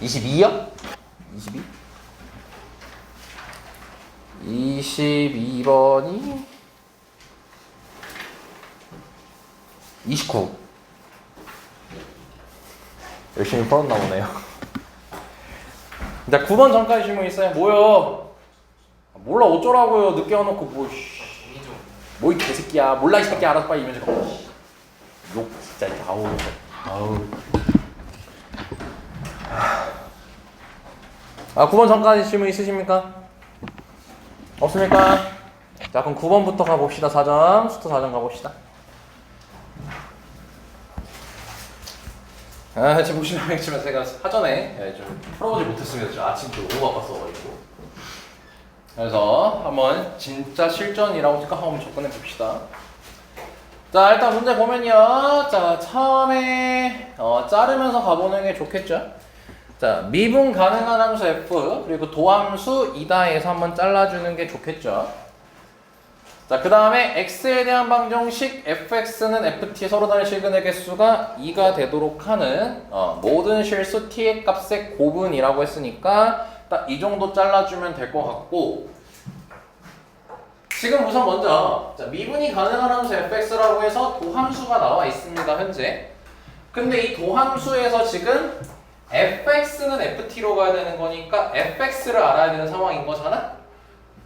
22요? 22? 22번이 29. 열심히 풀었나 보네요. 자, 9번 전까지 질문 있어요? 뭐요? 몰라 어쩌라고요. 늦게 와놓고 뭐 이 개새끼야. 몰라 이 새끼야. 알아서 빨리 이면 좀 욕 진짜 아우. 아, 9번 전까지 질문 있으십니까? 없습니까? 자, 그럼 9번부터 가봅시다. 4점 수터 4점 가봅시다. 지금 보시면 알겠지만 제가 사전에 좀 풀어보지 못했습니다. 저 아침부터 너무 바빴어가지고. 그래서 한번 진짜 실전이라고 생각하면 접근해 봅시다. 자, 일단 문제 보면요. 자, 처음에 자르면서 가보는 게 좋겠죠. 자, 미분 가능한 함수 f 그리고 도함수 이다에서 한번 잘라주는 게 좋겠죠. 자, 그 다음에 x에 대한 방정식 fx는 ft 서로 다른 실근의 개수가 2가 되도록 하는 모든 실수 t의 값의 곱은이라고 했으니까 딱 이 정도 잘라주면 될 것 같고, 지금 우선 먼저 자, 미분이 가능한 함수 fx라고 해서 도함수가 나와 있습니다. 현재. 근데 이 도함수에서 지금 fx는 ft로 가야 되는 거니까 fx를 알아야 되는 상황인 거잖아?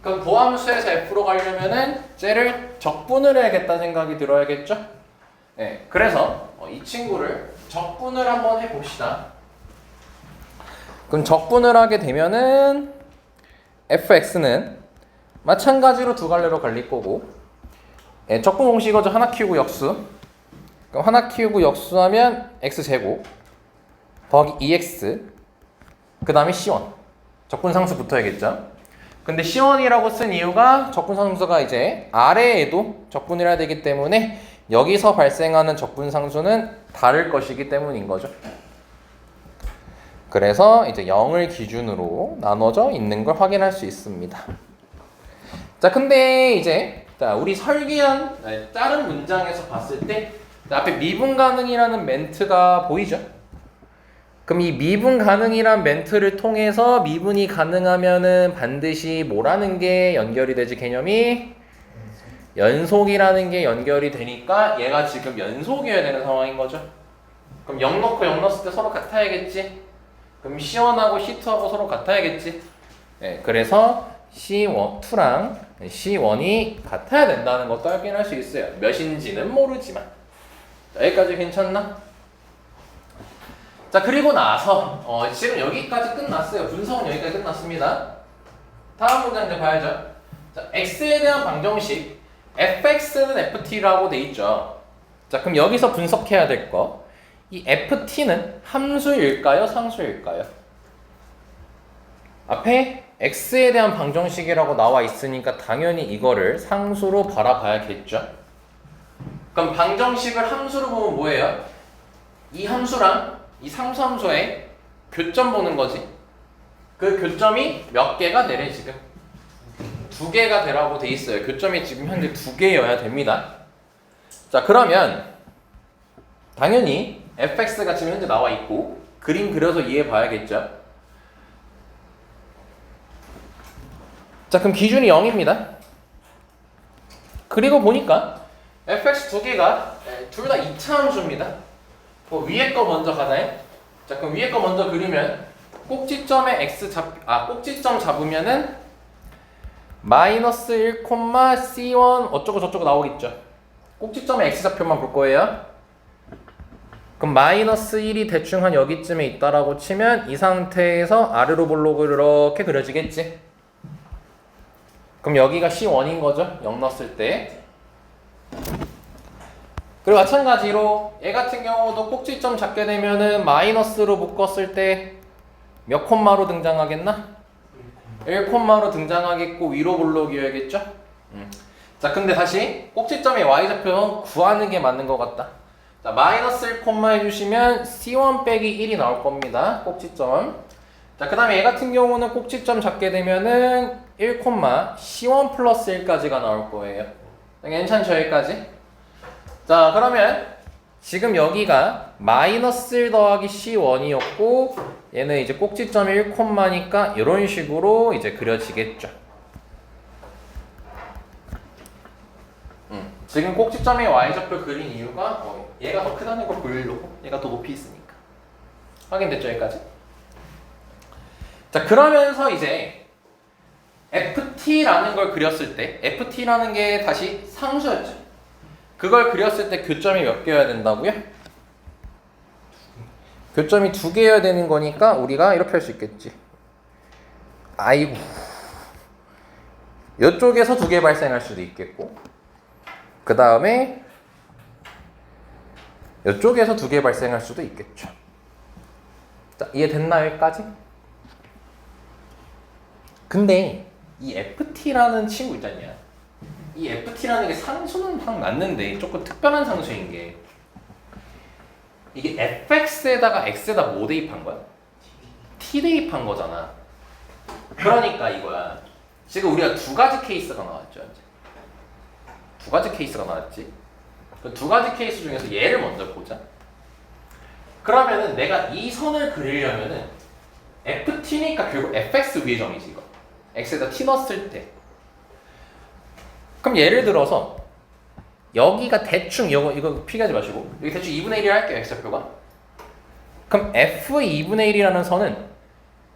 그럼 도함수에서 f로 가려면은 쟤를 적분을 해야겠다는 생각이 들어야겠죠? 네, 그래서 이 친구를 적분을 한번 해봅시다. 그럼 적분을 하게 되면은 fx는 마찬가지로 두 갈래로 갈릴 거고, 적분 공식이죠. 하나 키우고 역수. 그럼 하나 키우고 역수하면 x제곱 더하기 2x 그 다음에 c1 적분상수 붙어야겠죠. 근데 c1이라고 쓴 이유가 적분상수가 이제 아래에도 적분을 해야 되기 때문에 여기서 발생하는 적분상수는 다를 것이기 때문인 거죠. 그래서 이제 0을 기준으로 나눠져 있는 걸 확인할 수 있습니다. 자, 근데 이제 우리 설계한 다른 문장에서 봤을 때 앞에 미분 가능이라는 멘트가 보이죠? 그럼 이 미분 가능이란 멘트를 통해서 미분이 가능하면은 반드시 뭐라는 게 연결이 되지? 개념이 연속이라는 게 연결이 되니까 얘가 지금 연속이어야 되는 상황인 거죠. 그럼 0 넣고 0 넣었을 때 서로 같아야겠지. 그럼 C1하고 C2하고 서로 같아야겠지. 네, 그래서 C2랑 C1이 같아야 된다는 것도 확인할 수 있어요. 몇인지는 모르지만. 여기까지 괜찮나? 자, 그리고 나서 지금 여기까지 끝났어요. 분석은 여기까지 끝났습니다. 다음 문장 이제 봐야죠. 자, x에 대한 방정식 fx는 ft라고 돼 있죠. 자, 그럼 여기서 분석해야 될 거, 이 ft는 함수일까요? 상수일까요? 앞에 x에 대한 방정식이라고 나와 있으니까 당연히 이거를 상수로 바라봐야겠죠. 그럼 방정식을 함수로 보면 뭐예요? 이 함수랑 이 상수함수의 교점 보는 거지. 그 교점이 몇 개가 되래? 지금 2개가 되라고 돼 있어요. 교점이 지금 현재 2개여야 됩니다. 자, 그러면 당연히 fx가 지금 현재 나와 있고 그림 그려서 이해해 봐야겠죠. 자, 그럼 기준이 0입니다. 그리고 보니까 fx 2개가 둘 다 2차 함수입니다. 위에 거 먼저 가나요? 자, 그럼 위에 거 먼저 그리면 꼭지점에 꼭지점 잡으면은 마이너스 1, C1 어쩌고 저쩌고 나오겠죠. 꼭지점에 x좌표만 볼 거예요. 그럼 마이너스 1이 대충 한 여기쯤에 있다라고 치면 이 상태에서 아래로 볼록으로 이렇게 그려지겠지. 그럼 여기가 C1인 거죠. 0 넣었을 때. 그리고 마찬가지로 얘 같은 경우도 꼭지점 잡게 되면은 마이너스로 묶었을 때 몇 콤마로 등장하겠나? 1콤마로 등장하겠고 위로 볼록이어야겠죠? 자, 근데 다시 꼭지점의 y좌표 구하는 게 맞는 것 같다. 자, 마이너스 1콤마 해주시면 C1 빼기 1이 나올 겁니다. 꼭지점. 자, 그 다음에 얘 같은 경우는 꼭지점 잡게 되면은 1콤마 C1 플러스 1까지가 나올 거예요. 괜찮죠? 여기까지? 자, 그러면 지금 여기가 마이너스 1 더하기 C1이었고 얘는 이제 꼭지점이 1콤마니까 이런 식으로 이제 그려지겠죠. 지금 꼭지점에 y좌표 그린 이유가 얘가 더 크다는 걸 보이려고. 얘가 더 높이 있으니까. 확인됐죠 여기까지? 자 그러면서 이제 FT라는 걸 그렸을 때 FT라는 게 다시 상수였죠. 그걸 그렸을 때 교점이 몇 개여야 된다고요? 교점이 2개여야 되는 거니까 우리가 이렇게 할 수 있겠지. 아이고 이쪽에서 2개 발생할 수도 있겠고 그 다음에 이쪽에서 2개 발생할 수도 있겠죠. 자 이해됐나요 여기까지? 근데 이 FT라는 친구 있잖냐. 이 FT라는 게 상수는 확 맞는데 조금 특별한 상수인 게 이게 fx에다가 x에다 뭐 대입한 거야? t 대입한 거잖아. 그러니까 이거야. 지금 우리가 2가지 케이스가 나왔죠. 이제. 2가지 케이스가 나왔지. 그 2가지 케이스 중에서 얘를 먼저 보자. 그러면은 내가 이 선을 그리려면은 ft니까 결국 fx 위의 점이지 이거. x에다 t 넣었을 때. 그럼 예를 들어서 여기가 대충 이거 피하지 마시고 여기 대충 2분의 1이 할게요 x좌표가. 그럼 f 2분의 1이라는 선은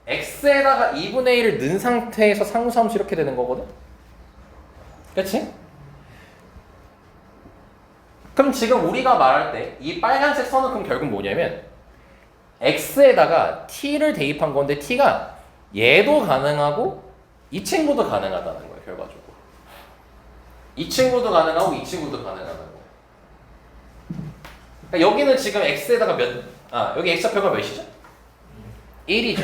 x에다가 2분의 1을 넣은 상태에서 상수함수 이렇게 되는 거거든. 그렇지? 그럼 지금 우리가 말할 때 이 빨간색 선은 그럼 결국 뭐냐면 x에다가 t를 대입한 건데 t가 얘도 가능하고 이 친구도 가능하다는 거예요 결과적으로. 이 친구도 가능하고 이 친구도 가능하다는 거예요. 그러니까 여기는 지금 x에다가 여기 x좌표가 몇이죠? 1이죠.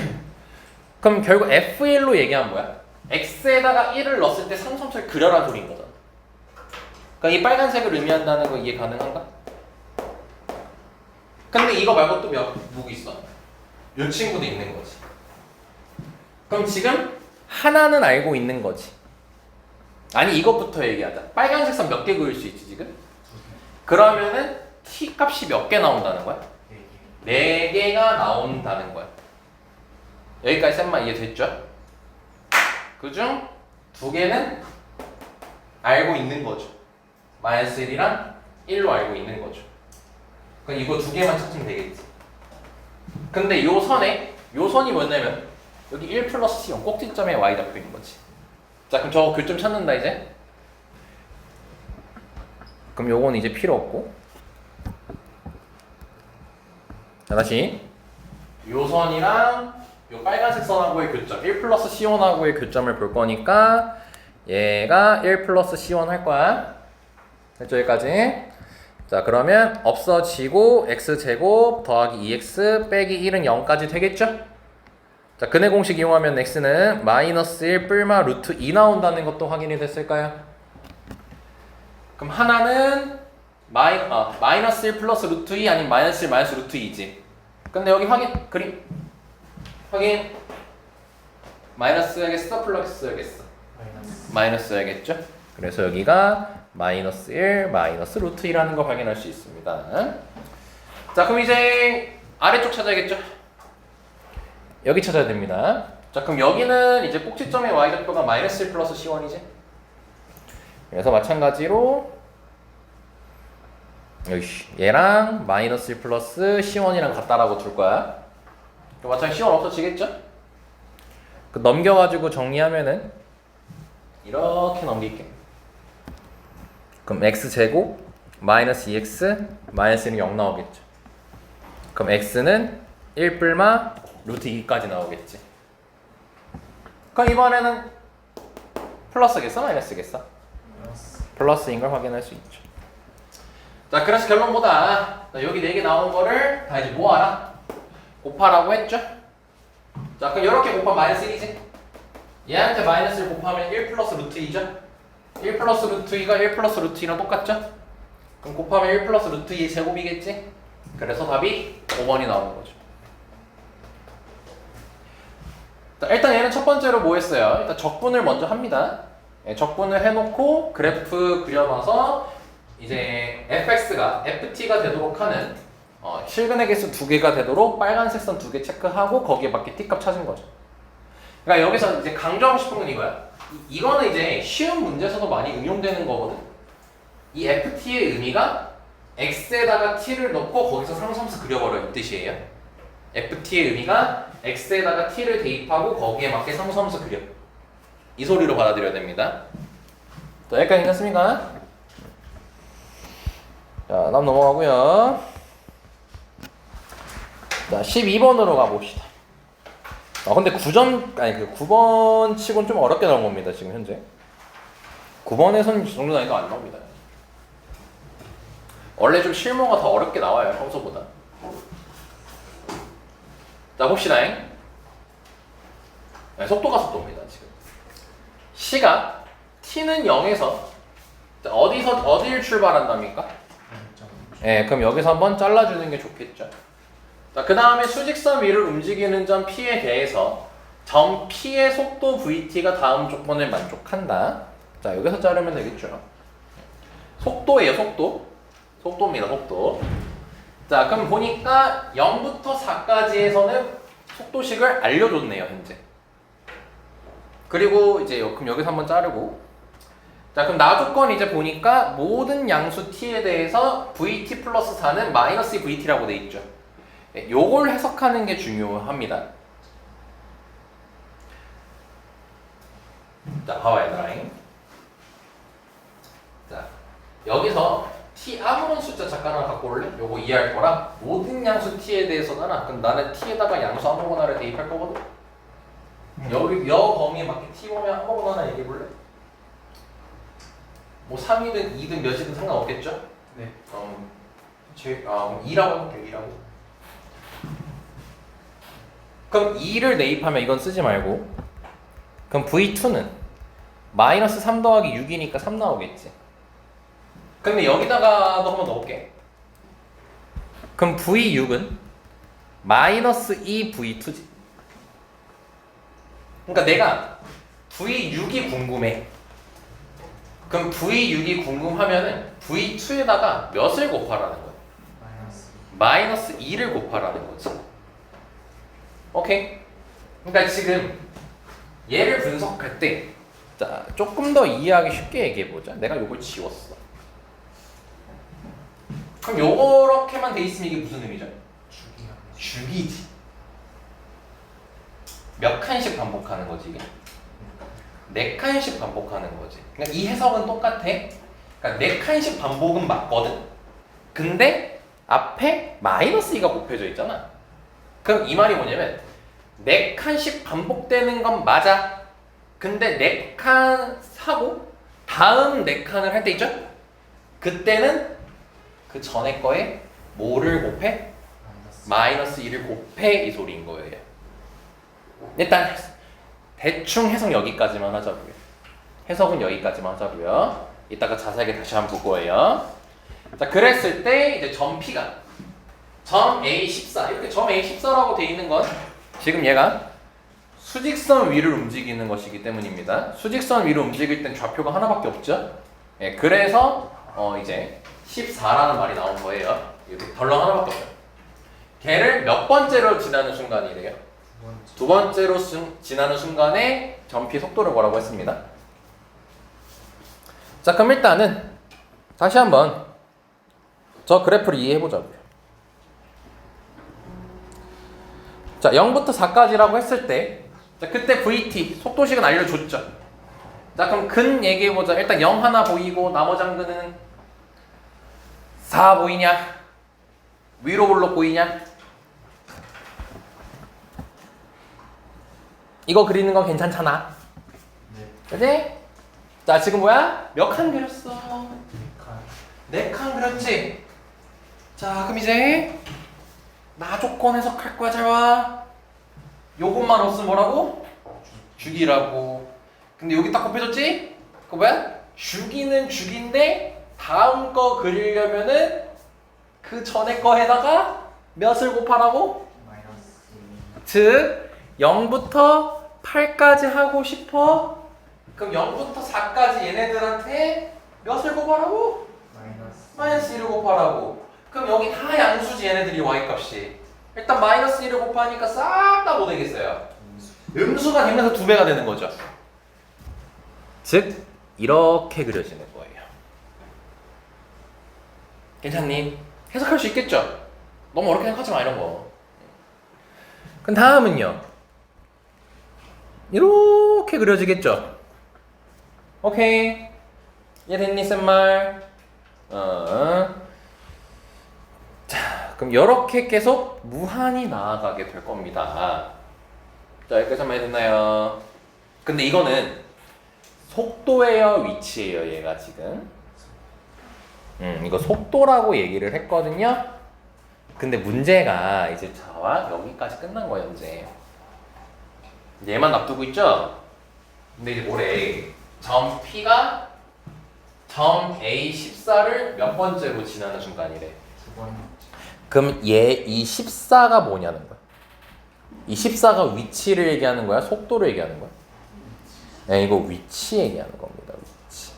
그럼 결국 f1로 얘기하면 뭐야? x에다가 1을 넣었을 때 상수함수를 그려라 소리인 거잖아. 그러니까 이 빨간색을 의미한다는 거 이해 가능한가? 근데 이거 말고 또 누구 있어? 이 친구도 있는 거지. 그럼 지금 하나는 알고 있는 거지. 아니 이것부터 얘기하자. 빨간색 선 몇 개 그릴 수 있지 지금? 그러면은 t 값이 몇 개 나온다는 거야? 4개가 나온다는 거야. 여기까지 쌤만 이해됐죠? 그중 2개는 알고 있는 거죠. 마이너스 1이랑 1로 알고 있는 거죠. 그럼 이거 2개만 찾으면 되겠지. 근데 요 선이 뭐냐면 여기 1 플러스 C0 꼭지점에 y좌표인 거지. 자 그럼 저거 교점 찾는다 이제. 그럼 요건 이제 필요 없고. 자 다시 요 선이랑 요 빨간색 선하고의 교점 1 플러스 C1하고의 교점을 볼 거니까 얘가 1 플러스 C1 할 거야. 됐죠 여기까지? 자 그러면 없어지고 x제곱 더하기 2x 빼기 1은 0까지 되겠죠? 자 근해 공식 이용하면 x는 마이너스 1 뿔마 루트 2 나온다는 것도 확인이 됐을까요? 그럼 하나는 마이너스 1 플러스 루트 2 아니면 마이너스 1 마이너스 루트 2지. 근데 여기 확인 마이너스 해야겠어? 플러스 해야겠어? 마이너스 해야겠죠? 그래서 여기가 마이너스 1 마이너스 루트 2라는 걸 확인할 수 있습니다. 자 그럼 이제 아래쪽 찾아야겠죠? 여기 찾아야 됩니다. 자 그럼 여기는 이제 꼭지점의 y좌표가 마이너스 1 플러스 C1이지. 그래서 마찬가지로 얘랑 마이너스 1 플러스 C1이랑 같다라고 둘 거야. 마찬가지 C1 없어지겠죠? 그 넘겨가지고 정리하면은 이렇게 넘길게. 그럼 x제곱 마이너스 2x 마이너스 1은 0 나오겠죠. 그럼 x는 1 뿔마 루트 2까지 나오겠지. 그럼 이번에는 플러스겠어? 마이너스겠어? 플러스인 걸 확인할 수 있죠. 자 그래서 결론보다 여기 4개 나온 거를 다 이제 모아라. 곱하라고 했죠? 자 그럼 이렇게 곱하면 마이너스 1이지? 얘한테 마이너스 1 곱하면 1 플러스 루트 2죠? 1 플러스 루트 2가 1 플러스 루트 2랑 똑같죠? 그럼 곱하면 1 플러스 루트 2 제곱이겠지? 그래서 답이 5번이 나오는 거죠. 자, 일단 얘는 첫 번째로 뭐 했어요? 일단 적분을 먼저 합니다. 적분을 해놓고 그래프 그려놔서 이제 fx가 ft가 되도록 하는 실근의 개수 2개가 되도록 빨간색 선 2개 체크하고 거기에 맞게 t값 찾은 거죠. 그러니까 여기서 이제 강조하고 싶은 건 이거야. 이거는 이제 쉬운 문제에서도 많이 응용되는 거거든. 이 ft의 의미가 x에다가 t를 넣고 거기서 상수함수 그려버려 이 뜻이에요. ft의 의미가 x에다가 t를 대입하고 거기에 맞게 상수함수 그려. 이 소리로 받아들여야 됩니다. 자, 여기까지 괜찮습니까? 자, 다음 넘어가고요. 자, 12번으로 가봅시다. 근데 9번 치고는 좀 어렵게 나온 겁니다, 지금 현재. 9번에서는 이 정도 난이도 안 나옵니다. 원래 좀 실무가 더 어렵게 나와요, 평소보다. 자, 봅시다. 네, 속도가 속도입니다, 지금. 시각 t는 0에서 어디를 출발한답니까? 네, 그럼 여기서 한번 잘라주는 게 좋겠죠. 자, 그 다음에 수직선 위를 움직이는 점 P에 대해서 점 P의 속도 VT가 다음 조건을 만족한다. 자, 여기서 자르면 되겠죠. 속도예요, 속도. 속도입니다, 속도. 자, 그럼 보니까 0부터 4까지에서는 속도식을 알려줬네요, 현재. 그리고 이제 그럼 여기서 한번 자르고. 자, 그럼 나 조건 이제 보니까 모든 양수 t에 대해서 vt 플러스 4는 마이너스 vt라고 돼 있죠. 요걸 해석하는 게 중요합니다. 자, 봐봐 얘들아. 자, 여기서 t 아무런 숫자 잠깐만 갖고 올래? 요거 이해할 거라 모든 양수 t에 대해서는 그럼 나는 t에다가 양수 아무거나를 대입할 거거든. 여기 여 범위에 맞게 t 보면 아무거나 하나 얘기해 볼래? 뭐 3이든 2든 몇이든 상관없겠죠? 네. 2라고 해볼게요. 2라고. 그럼 2를 내입하면 이건 쓰지 말고, 그럼 V2는 마이너스 3 더하기 6이니까 3 나오겠지. 근데 여기다가도 한번 넣을게. 그럼 V6은 마이너스 2V2지. 그러니까 내가 V6이 궁금해. 그럼 V6이 궁금하면은 V2에다가 몇을 곱하라는 거야? 마이너스 2를 곱하라는 거지. 오케이? 그러니까 지금 얘를 분석할 때 자, 조금 더 이해하기 쉽게 얘기해보자. 내가 요걸 지웠어. 그럼 요렇게만 돼 있으면 이게 무슨 의미죠? 죽이지. 몇 칸씩 반복하는 거지 이게? 4칸씩 반복하는 거지. 그러니까 이 해석은 똑같아. 그러니까 4칸씩 반복은 맞거든. 근데 앞에 마이너스 2가 곱해져 있잖아. 그럼 이 말이 뭐냐면 4칸씩 반복되는 건 맞아. 근데 4칸 하고 다음 4칸을 할 때 있죠? 그때는 그 전에 거에 뭐를 곱해? 마이너스 2를 곱해 이 소리인 거예요. 일단 대충 해석 여기까지만 하자고요. 해석은 여기까지만 하자고요. 이따가 자세하게 다시 한번 볼 거예요. 자, 그랬을 때 이제 점 P가 점 A14 이렇게 점 A14라고 돼 있는 건 지금 얘가 수직선 위를 움직이는 것이기 때문입니다. 수직선 위를 움직일 땐 좌표가 하나밖에 없죠. 예, 그래서 이제 14라는 말이 나온 거예요. 이렇게 덜렁 하나밖에 없어요. 걔를 몇 번째로 지나는 순간이래요? 두 번째로 지나는 순간에 점피 속도를 뭐라고 했습니다. 자, 그럼 일단은 다시 한번 저 그래프를 이해해보자고요. 자, 0부터 4까지라고 했을 때 자, 그때 VT 속도식은 알려줬죠. 자, 그럼 근 얘기해보자. 일단 0 하나 보이고 나머지 한 근은 4 보이냐? 위로 볼록 보이냐? 이거 그리는 건 괜찮잖아. 네. 그치? 자, 지금 뭐야? 몇 칸 그렸어? 4칸 그렸지? 자, 그럼 이제 나 조건 해석할 거야. 잘 와. 요것만 없으면 뭐라고? 죽이라고. 근데 여기 딱 곱해졌지? 그거 뭐야? 죽이는 죽인데 다음 거 그리려면은 그 전에 거에다가 몇을 곱하라고? 즉 0부터 8까지 하고 싶어? 그럼 0부터 4까지 얘네들한테 몇을 곱하라고? 마이너스 1을 곱하라고. 그럼 여기 다 양수지 얘네들이 y값이. 일단 마이너스 1을 곱하니까 싹 다 뭐 되겠어요? 음수가 되면서 2배가 되는 거죠. 즉 이렇게 그려지는 거예요. 괜찮니? 해석할 수 있겠죠? 너무 어렵게 생각하지 마 이런 거. 그럼 다음은요. 이렇게 그려지겠죠? 오케이. 이해됐니 쌤말? 자, 그럼 이렇게 계속 무한히 나아가게 될 겁니다. 자, 여기까지만 해됐나요? 근데 이거는 속도예요, 위치예요, 얘가 지금? 이거 속도라고 얘기를 했거든요. 근데 문제가 이제 저와 여기까지 끝난 거예요, 이제. 얘만 놔두고 있죠? 근데 이제 뭐래? 점 P가 점 A14를 몇 번째로 지나는 순간이래? 그럼 이 14가 뭐냐는 거야? 이 14가 위치를 얘기하는 거야? 속도를 얘기하는 거야? 네, 이거 위치 얘기하는 겁니다. 위치.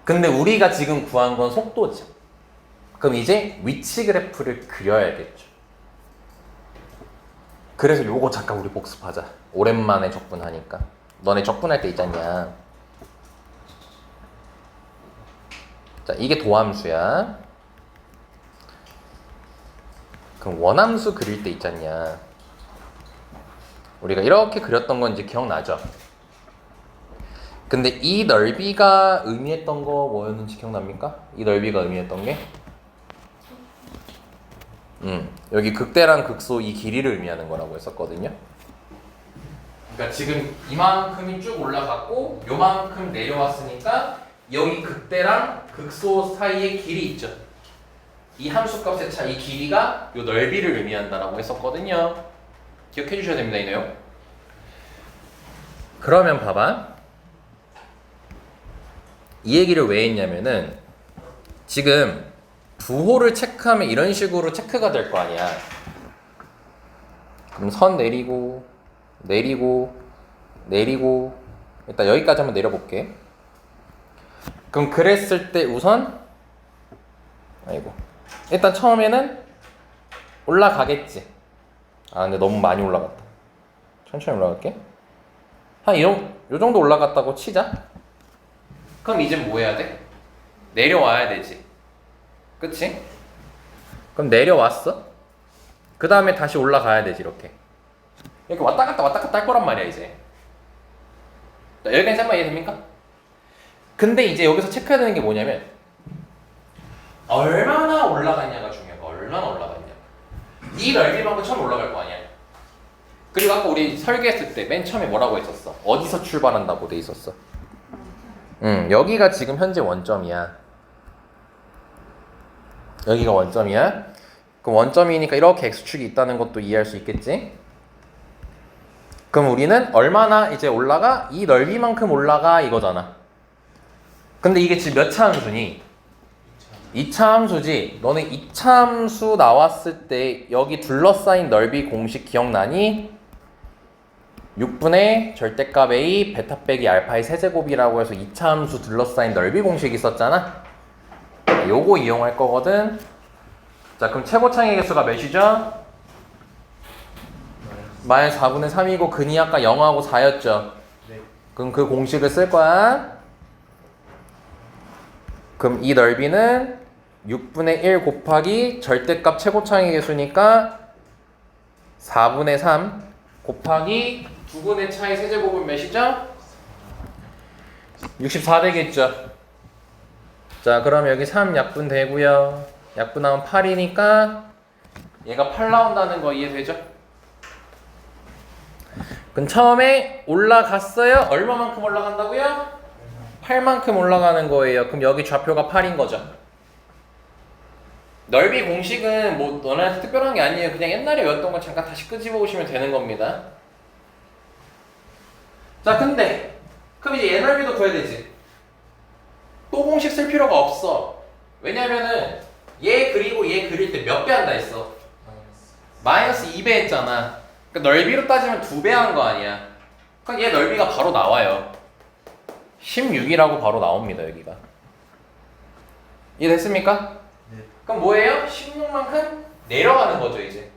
근데 우리가 지금 구한 건 속도죠. 그럼 이제 위치 그래프를 그려야겠죠. 그래서 요거 잠깐 우리 복습하자. 오랜만에 적분하니까. 너네 적분할 때 있잖냐. 자, 이게 도함수야. 그럼 원함수 그릴 때 있잖냐. 우리가 이렇게 그렸던 건 이제 기억나죠? 근데 이 넓이가 의미했던 거 뭐였는지 기억납니까? 이 넓이가 의미했던 게? 여기 극대랑 극소 이 길이를 의미하는 거라고 했었거든요. 그러니까 지금 이만큼이 쭉 올라갔고 요만큼 내려왔으니까 여기 극대랑 극소 사이의 길이 있죠. 이 함수값의 차, 이 길이가 요 넓이를 의미한다라고 했었거든요. 기억해 주셔야 됩니다, 이 내용. 그러면 봐봐. 이 얘기를 왜 했냐면은 지금 부호를 체크하면 이런 식으로 체크가 될 거 아니야. 그럼 선 내리고 내리고 내리고 일단 여기까지 한번 내려볼게. 그럼 그랬을 때 우선 일단 처음에는 올라가겠지. 아 근데 너무 많이 올라갔다. 천천히 올라갈게. 한 요 정도 올라갔다고 치자. 그럼 이제 뭐 해야 돼? 내려와야 되지. 그치? 그럼 내려왔어? 그 다음에 다시 올라가야 되지. 이렇게 왔다 갔다 할 거란 말이야 이제. 여기까지 잠깐 이해됩니까? 근데 이제 여기서 체크해야 되는 게 뭐냐면 얼마나 올라갔냐가 중요해. 얼마나 올라갔냐. 이 넓이만큼 처음 올라갈 거 아니야. 그리고 아까 우리 설계했을 때 맨 처음에 뭐라고 했었어? 어디서 출발한다고 돼 있었어? 여기가 지금 현재 원점이야. 여기가 원점이야. 그럼 원점이니까 이렇게 x축이 있다는 것도 이해할 수 있겠지? 그럼 우리는 얼마나 이제 올라가? 이 넓이만큼 올라가 이거잖아. 근데 이게 지금 몇 차 함수니? 2차 함수지. 너네 2차 함수 나왔을 때 여기 둘러싸인 넓이 공식 기억나니? 6분의 절대값 A 베타 빼기 알파의 세제곱이라고 해서 2차 함수 둘러싸인 넓이 공식 있었잖아. 요거 이용할 거거든. 자 그럼 최고창의 개수가 몇이죠? 마이너스 4분의 3이고 근이 아까 0하고 4였죠. 그럼 그 공식을 쓸 거야. 그럼 이 넓이는 6분의 1 곱하기 절대값 최고창의 개수니까 4분의 3 곱하기 2분의 차의 세제곱은 몇이죠? 64 되겠죠. 자 그럼 여기 3 약분 되고요. 약분하면 8이니까 얘가 8 나온다는 거 이해되죠? 그럼 처음에 올라갔어요? 얼마만큼 올라간다고요? 8만큼 올라가는 거예요. 그럼 여기 좌표가 8인 거죠. 넓이 공식은 뭐 너네한테 특별한 게 아니에요. 그냥 옛날에 외웠던 거 잠깐 다시 끄집어 오시면 되는 겁니다. 자 근데 그럼 이제 얘 넓이도 구해야 되지. 또 공식 쓸 필요가 없어. 왜냐면은 얘 그리고 얘 그릴 때 몇 배 한다 했어? 마이너스 2배 했잖아. 그러니까 넓이로 따지면 2배 한 거 아니야. 그럼 얘 넓이가 바로 나와요. 16이라고 바로 나옵니다. 여기가. 이해됐습니까? 네. 그럼 뭐예요? 16만큼 내려가는 거죠 이제.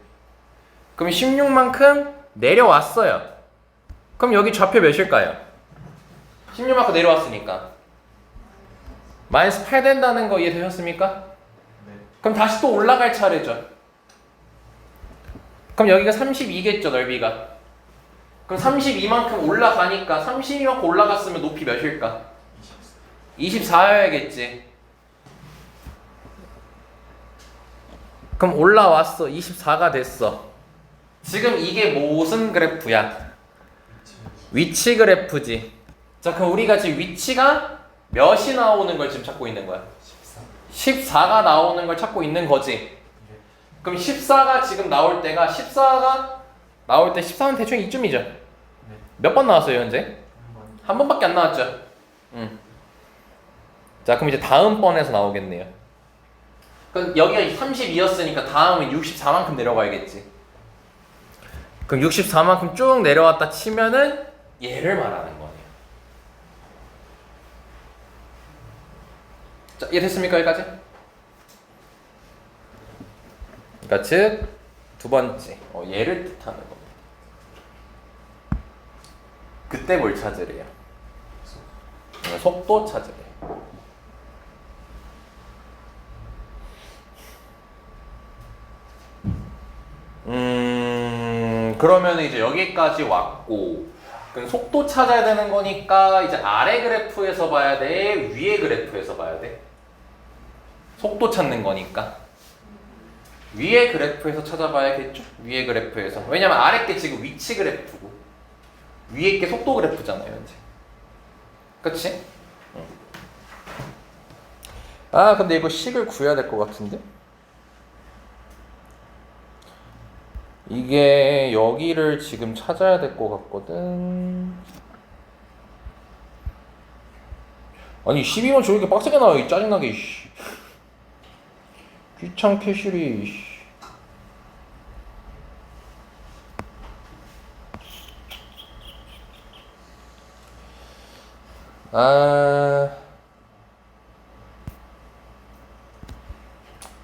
그럼 16만큼 내려왔어요. 그럼 여기 좌표 몇일까요? 16만큼 내려왔으니까 마이너스 8 된다는 거 이해되셨습니까? 네. 그럼 다시 또 올라갈 차례죠. 그럼 여기가 32겠죠 넓이가. 그럼 32만큼 올라가니까 32만큼 올라갔으면 높이 몇일까? 24여야겠지. 그럼 올라왔어. 24가 됐어. 지금 이게 무슨 그래프야? 위치 그래프지. 자, 그럼 우리가 지금 위치가 몇이 나오는 걸 지금 찾고 있는 거야? 14가 나오는 걸 찾고 있는 거지. 그럼 14가 지금 나올 때가 14가 나올 때 14는 대충 이쯤이죠. 몇 번 나왔어요 현재? 한 번밖에 안 나왔죠. 자, 그럼 이제 다음 번에서 나오겠네요. 그럼 여기가 32였으니까 다음은 64만큼 내려가야겠지. 그럼 64만큼 쭉 내려왔다 치면은 얘를 말하는 거네요. 자, 이해됐습니까 여기까지? 그러니까 즉 두 번째 얘를 뜻하는 겁니다. 그때 뭘 찾으래요? 속도 찾으래요. 그러면 이제 여기까지 왔고, 그럼 속도 찾아야 되는 거니까 이제 아래 그래프에서 봐야 돼, 위에 그래프에서 봐야 돼? 속도 찾는 거니까 위에 그래프에서 찾아봐야겠죠? 위에 그래프에서. 왜냐면 아래 게 지금 위치 그래프고 위에 게 속도 그래프잖아요 현재. 그치? 아 근데 이거 식을 구해야 될 것 같은데? 이게 여기를 지금 찾아야 될 것 같거든. 아니 12번 저렇게 빡세게 나와 이 짜증나게 씨. 귀찮게 시리 씨.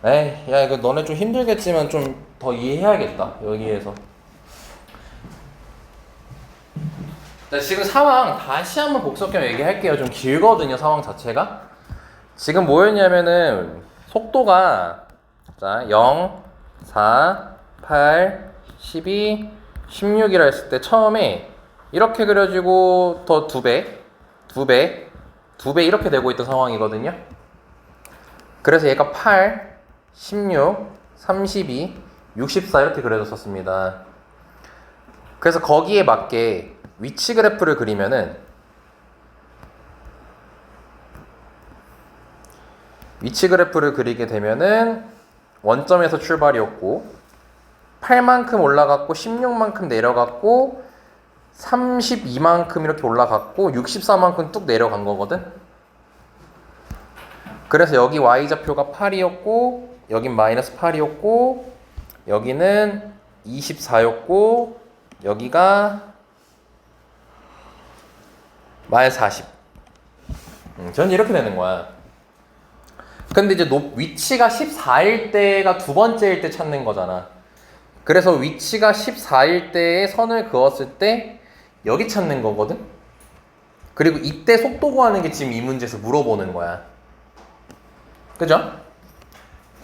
에이 야 이거 너네 좀 힘들겠지만 좀 더 이해해야겠다 여기에서. 자, 지금 상황 다시 한번 복습 겸 얘기할게요. 좀 길거든요 상황 자체가. 지금 뭐였냐면은 속도가 자 0, 4, 8, 12, 16이라 했을 때 처음에 이렇게 그려지고 더 2배 이렇게 되고 있던 상황이거든요. 그래서 얘가 8, 16, 32, 64 이렇게 그려졌었습니다. 그래서 거기에 맞게 위치 그래프를 그리면은 위치 그래프를 그리게 되면은 원점에서 출발이었고 8만큼 올라갔고 16만큼 내려갔고 32만큼 이렇게 올라갔고 64만큼 뚝 내려간 거거든. 그래서 여기 y좌표가 8이었고 여긴 마이너스 8이었고 여기는 24였고 여기가 마이너스 40. 저는 이렇게 되는 거야. 근데 이제 위치가 14일 때가 두 번째일 때 찾는 거잖아. 그래서 위치가 14일 때에 선을 그었을 때 여기 찾는 거거든. 그리고 이때 속도 구하는 게 지금 이 문제에서 물어보는 거야. 그죠?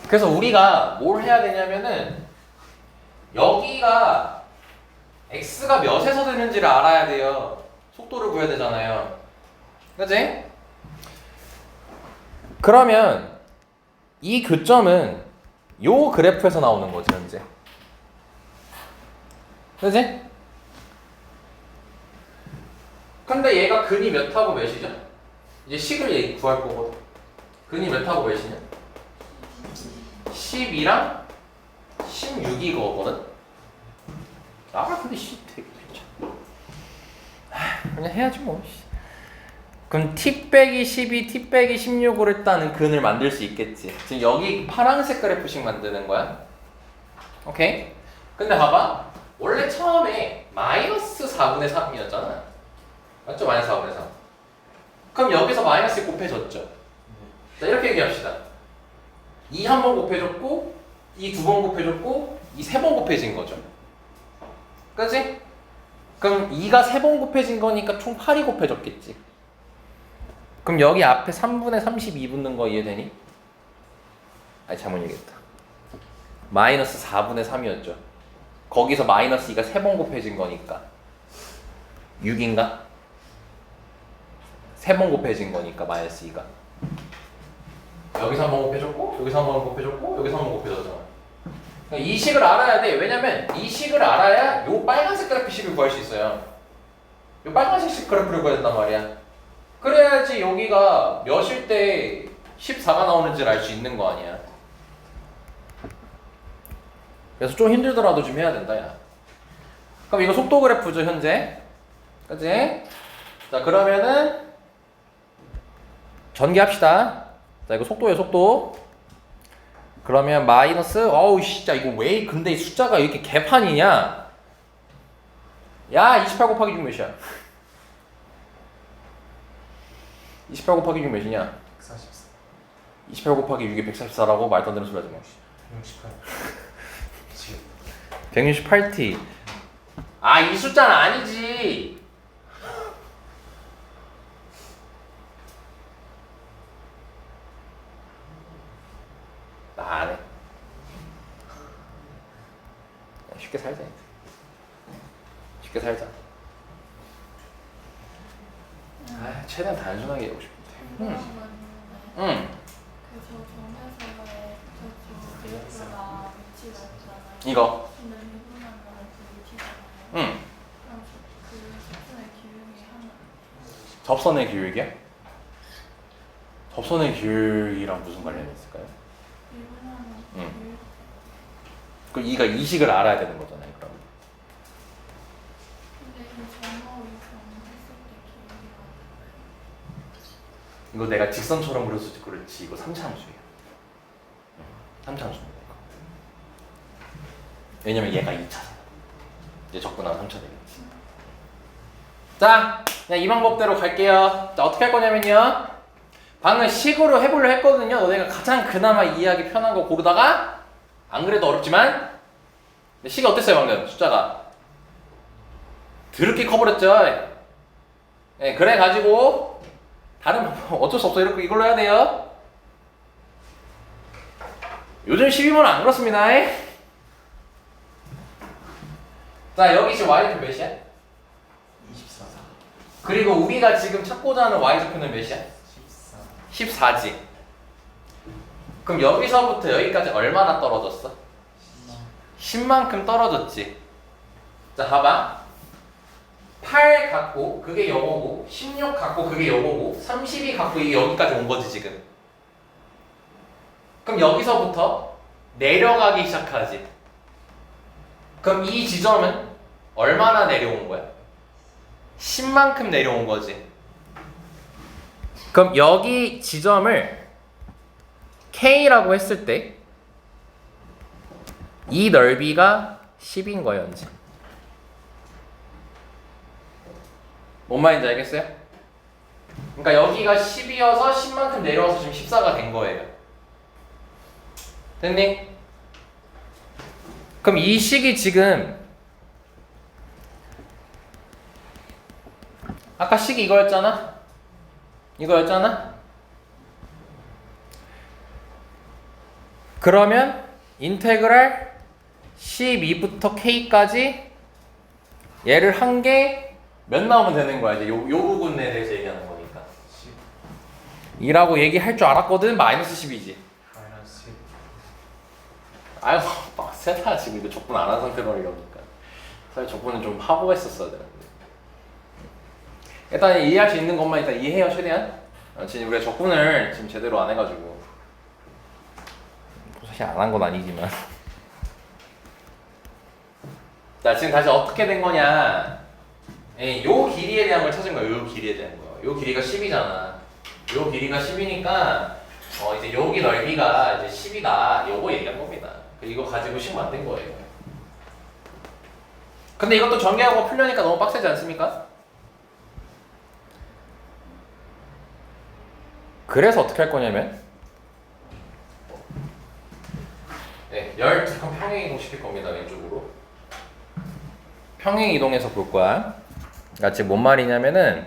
그래서 우리가 뭘 해야 되냐면은 여기가 x가 몇에서 되는지를 알아야 돼요. 속도를 구해야 되잖아요. 그치? 그러면 이 교점은 요 그래프에서 나오는 거지 현재. 그치? 근데 얘가 근이 몇하고 몇이죠? 이제 식을 구할 거거든. 근이 몇하고 몇이냐? 12랑 16이거든. 근데 되게 괜찮아. 그냥 해야지 뭐. 그럼 t 빼기 12, t 빼기 16으로 일단은 근을 만들 수 있겠지. 지금 여기 파란색 그래프씩 만드는 거야. 오케이? 근데 봐봐. 원래 처음에 마이너스 4분의 3이었잖아. 맞죠? 마이너스 4분의 3. 그럼 여기서 마이너스 곱해졌죠. 자, 이렇게 얘기합시다. 이 한 번 곱해졌고 이 두 번 곱해졌고 이 세 번 곱해진 거죠. 그치? 그럼 2가 세 번 곱해진 거니까 총 8이 곱해졌겠지. 그럼 여기 앞에 3분의 32 붙는 거 이해되니? 아니 잘못 얘기했다. 마이너스 4분의 3이었죠. 거기서 마이너스 2가 세 번 곱해진 거니까 6인가? 세 번 곱해진 거니까 마이너스 2가 여기서 한 번 곱해졌고 여기서 한 번 곱해졌고 여기서 한 번 곱해졌잖아. 그러니까 이 식을 알아야 돼. 왜냐면 이 식을 알아야 요 빨간색 그래프 식을 구할 수 있어요. 요 빨간색 식 그래프를 구해야 된단 말이야. 그래야지 여기가 몇일 때 14가 나오는지를 알 수 있는 거 아니야. 그래서 좀 힘들더라도 좀 해야 된다 야. 그럼 이거 속도 그래프죠 현재. 그치? 자 그러면은 전개합시다. 자 이거 속도예요 속도. 그러면 마이너스 어우 진짜 이거 왜 근데 이 숫자가 이렇게 개판이냐. 야 28 곱하기 6 몇이야? 28 곱하기 6 몇이냐? 144. 28 곱하기 6이 144라고 말도 안 되는 소리 하지 마. 168. 168t. 아 이 숫자는 아니지. 나 안 해. 쉽게 살자. 쉽게 살자. 아 최대한 단순하게 하고 싶은데. 응. 그저 정해서의 저쪽 그래프가 위치가 있잖아요. 이거. 근데 미분하면 그 위치잖아요. 응. 그럼 그 접선의 기울기 하나. 접선의 기울기야? 접선의 기울기랑 무슨 관련이 있을까요? 미분하면 응. 기울기. 그럼 이가 이 식을 알아야 되는 거잖아요. 그럼. 근데 이 점호를 정했을 때 기울기가 이거 내가 직선처럼 그렸을지 그렇지. 이거 3차함수예요. 3차함수입니다. 왜냐면 얘가 2차잖아. 이제 적분하면 3차 되겠지. 자, 그냥 이 방법대로 갈게요. 자, 어떻게 할 거냐면요. 방금 식으로 해보려 했거든요. 너네가 가장 그나마 이해하기 편한 거 고르다가 안 그래도 어렵지만 근데 식이 어땠어요 방금 숫자가? 드럽게 커버렸죠? 네, 그래가지고 다른 방법 어쩔 수 없어. 이렇게 이걸로 해야 돼요. 요즘 12번 안 그렇습니다. 자 여기 지금 y좌표 몇이야? 24. 그리고 우리가 지금 찾고자 하는 y좌표는 몇이야? 14. 14지. 그럼 여기서부터 여기까지 얼마나 떨어졌어? 10만큼 떨어졌지. 자 봐봐. 8 갖고 그게 요거고 16 갖고 그게 요거고 32 갖고 이게 여기까지 온 거지 지금. 그럼 여기서부터 내려가기 시작하지. 그럼 이 지점은 얼마나 내려온 거야? 10만큼 내려온 거지. 그럼 여기 지점을 K라고 했을 때 이 넓이가 10인 거예요 현재. 뭔 말인지 알겠어요? 그러니까 여기가 10이어서 10만큼 내려와서 지금 14가 된 거예요. 됐니? 그럼 이 식이 지금 아까 식이 이거였잖아? 이거였잖아? 그러면 인테그랄 12부터 K까지 얘를 한 개 몇 나오면 되는 거야. 이제 요 부분에 대해서 얘기하는 거니까 10. 2라고 얘기할 줄 알았거든. 마이너스 10이지. 마이너스 10. 아이고 빡세다 지금. 이거 적분 안 한 상태로 이러니까 사실 적분은 좀 하고 했었어야 되는데 일단 이해할 수 있는 것만 일단 이해해요 최대한. 지금 우리가 적분을 지금 제대로 안 해가지고 사실 안 한 건 아니지만 자 지금 다시 어떻게 된 거냐. 요 길이에 대한 걸 찾은 거야. 요 길이에 대한 거. 요 길이가 10이잖아. 요 길이가 10이니까 이제 여기 넓이가 이제 10이다. 요거 얘기한 겁니다. 이거 가지고 식 만든 거예요. 근데 이것도 전개하고 풀려니까 너무 빡세지 않습니까? 그래서 어떻게 할 거냐면 평행 이동 시킬 겁니다. 왼쪽으로. 평행 이동해서 볼 거야. 그러니까 지금 뭔 말이냐면은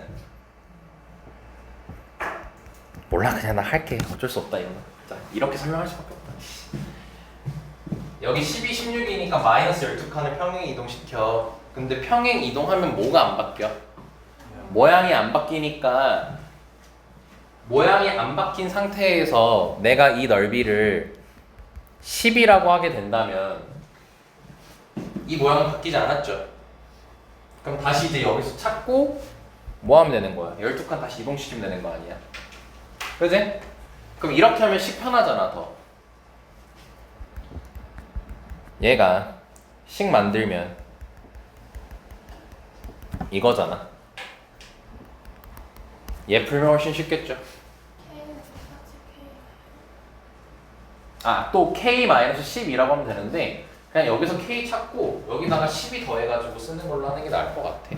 몰라 그냥 나 할게. 어쩔 수 없다 이거. 자 이렇게 설명할 수밖에 없다. 여기 12, 16이니까 마이너스 12칸을 평행 이동시켜. 근데 평행 이동하면 뭐가 안 바뀌어? 모양이 안 바뀌니까 모양이 안 바뀐 상태에서 내가 이 넓이를 10이라고 하게 된다면 이 모양은 바뀌지 않았죠? 그럼 다시 이제 여기서 찾고 뭐 하면 되는 거야? 12칸 다시 이동시키면 되는 거 아니야? 그지? 그럼 이렇게 하면 식 편하잖아 더. 얘가 식 만들면 이거잖아. 얘 풀면 훨씬 쉽겠죠? K는 똑같이 K. 아, 또 K-12라고 하면 되는데 그냥 여기서 K 찾고 여기다가 10이 더해가지고 쓰는 걸로 하는 게 나을 것 같아.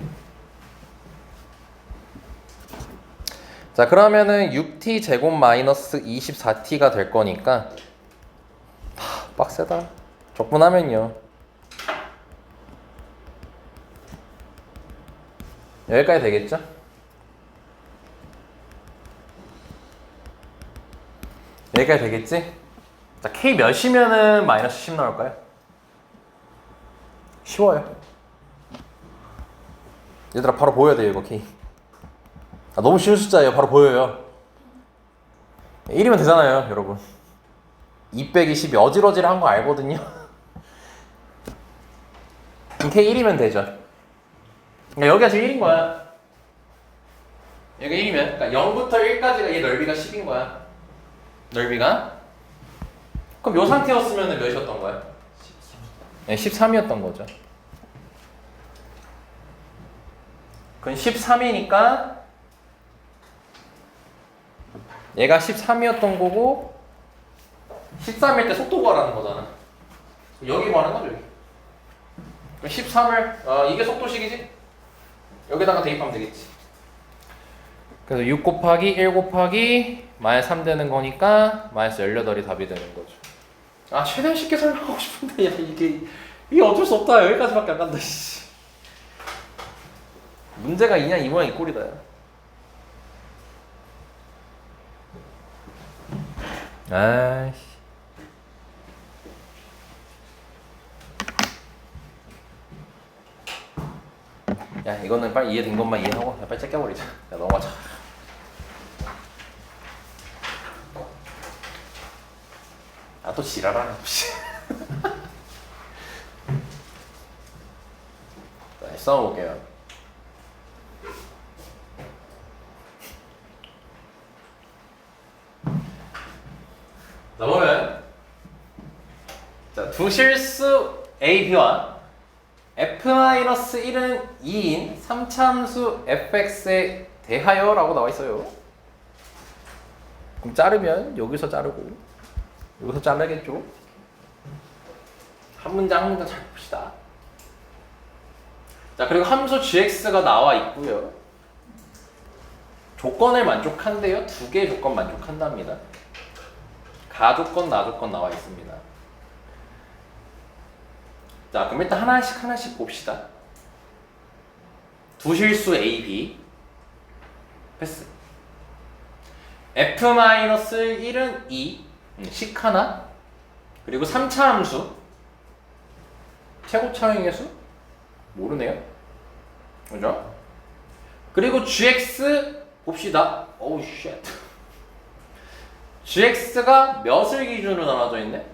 자, 그러면은 6t 제곱 마이너스 24t가 될 거니까 빡세다. 적분하면요 여기까지 되겠죠? 여기까지 되겠지? 자, K 몇이면은 마이너스 10 나올까요? 쉬워요. 얘들아 바로 보여야 돼요 이거 K. 아, 너무 쉬운 숫자예요. 바로 보여요. 1이면 되잖아요 여러분. 2 빼기 10이 어질어질한 거 알거든요. K 1이면 되죠. 그러니까 여기가 지금 1인 거야. 여기가 1이면 그러니까 0부터 1까지가 얘 넓이가 10인 거야. 넓이가. 그럼 요 상태였으면 몇이었던 거야? 13. 네, 13이었던 거죠. 그럼 13이니까 얘가 13이었던 거고 13일 때 속도 구하라는 거잖아. 여기 구하는 거죠 여기. 그럼 13을 이게 속도식이지? 여기다가 대입하면 되겠지. 그래서 6 곱하기 1 곱하기 마이너스 3 되는 거니까 마이너스 18이 답이 되는 거죠. 아 최대한 쉽게 설명하고 싶은데 야, 이게 어쩔 수 없다. 여기까지밖에 안 간다. 씨. 문제가 이냐 이 모양 이 꼴이다. 아이씨. 야 이거는 빨리 이해된 것만 이해하고 야, 빨리 째껴버리자. 야 넘어가자. 아 또 지랄하네. 자, 써볼게요. 자 보면 자 두 실수 A, B와 F-1은 2인 3차함수 fx에 대하여 라고 나와 있어요. 그럼 자르면 여기서 자르고 여기서 자르겠죠. 한 문장 한 문장 잘 봅시다. 자 그리고 함수 gx가 나와 있고요. 조건을 만족한대요. 두 개의 조건 만족한답니다. 가조건, 나조건 나와 있습니다. 자 그럼 일단 하나씩 봅시다. 두 실수 A, B 패스. F-1은 2 식 하나 그리고 3차 함수 최고 차항의 수 모르네요. 그죠? 그리고 gx 봅시다. 오우 쉣. gx가 몇을 기준으로 나눠져 있네?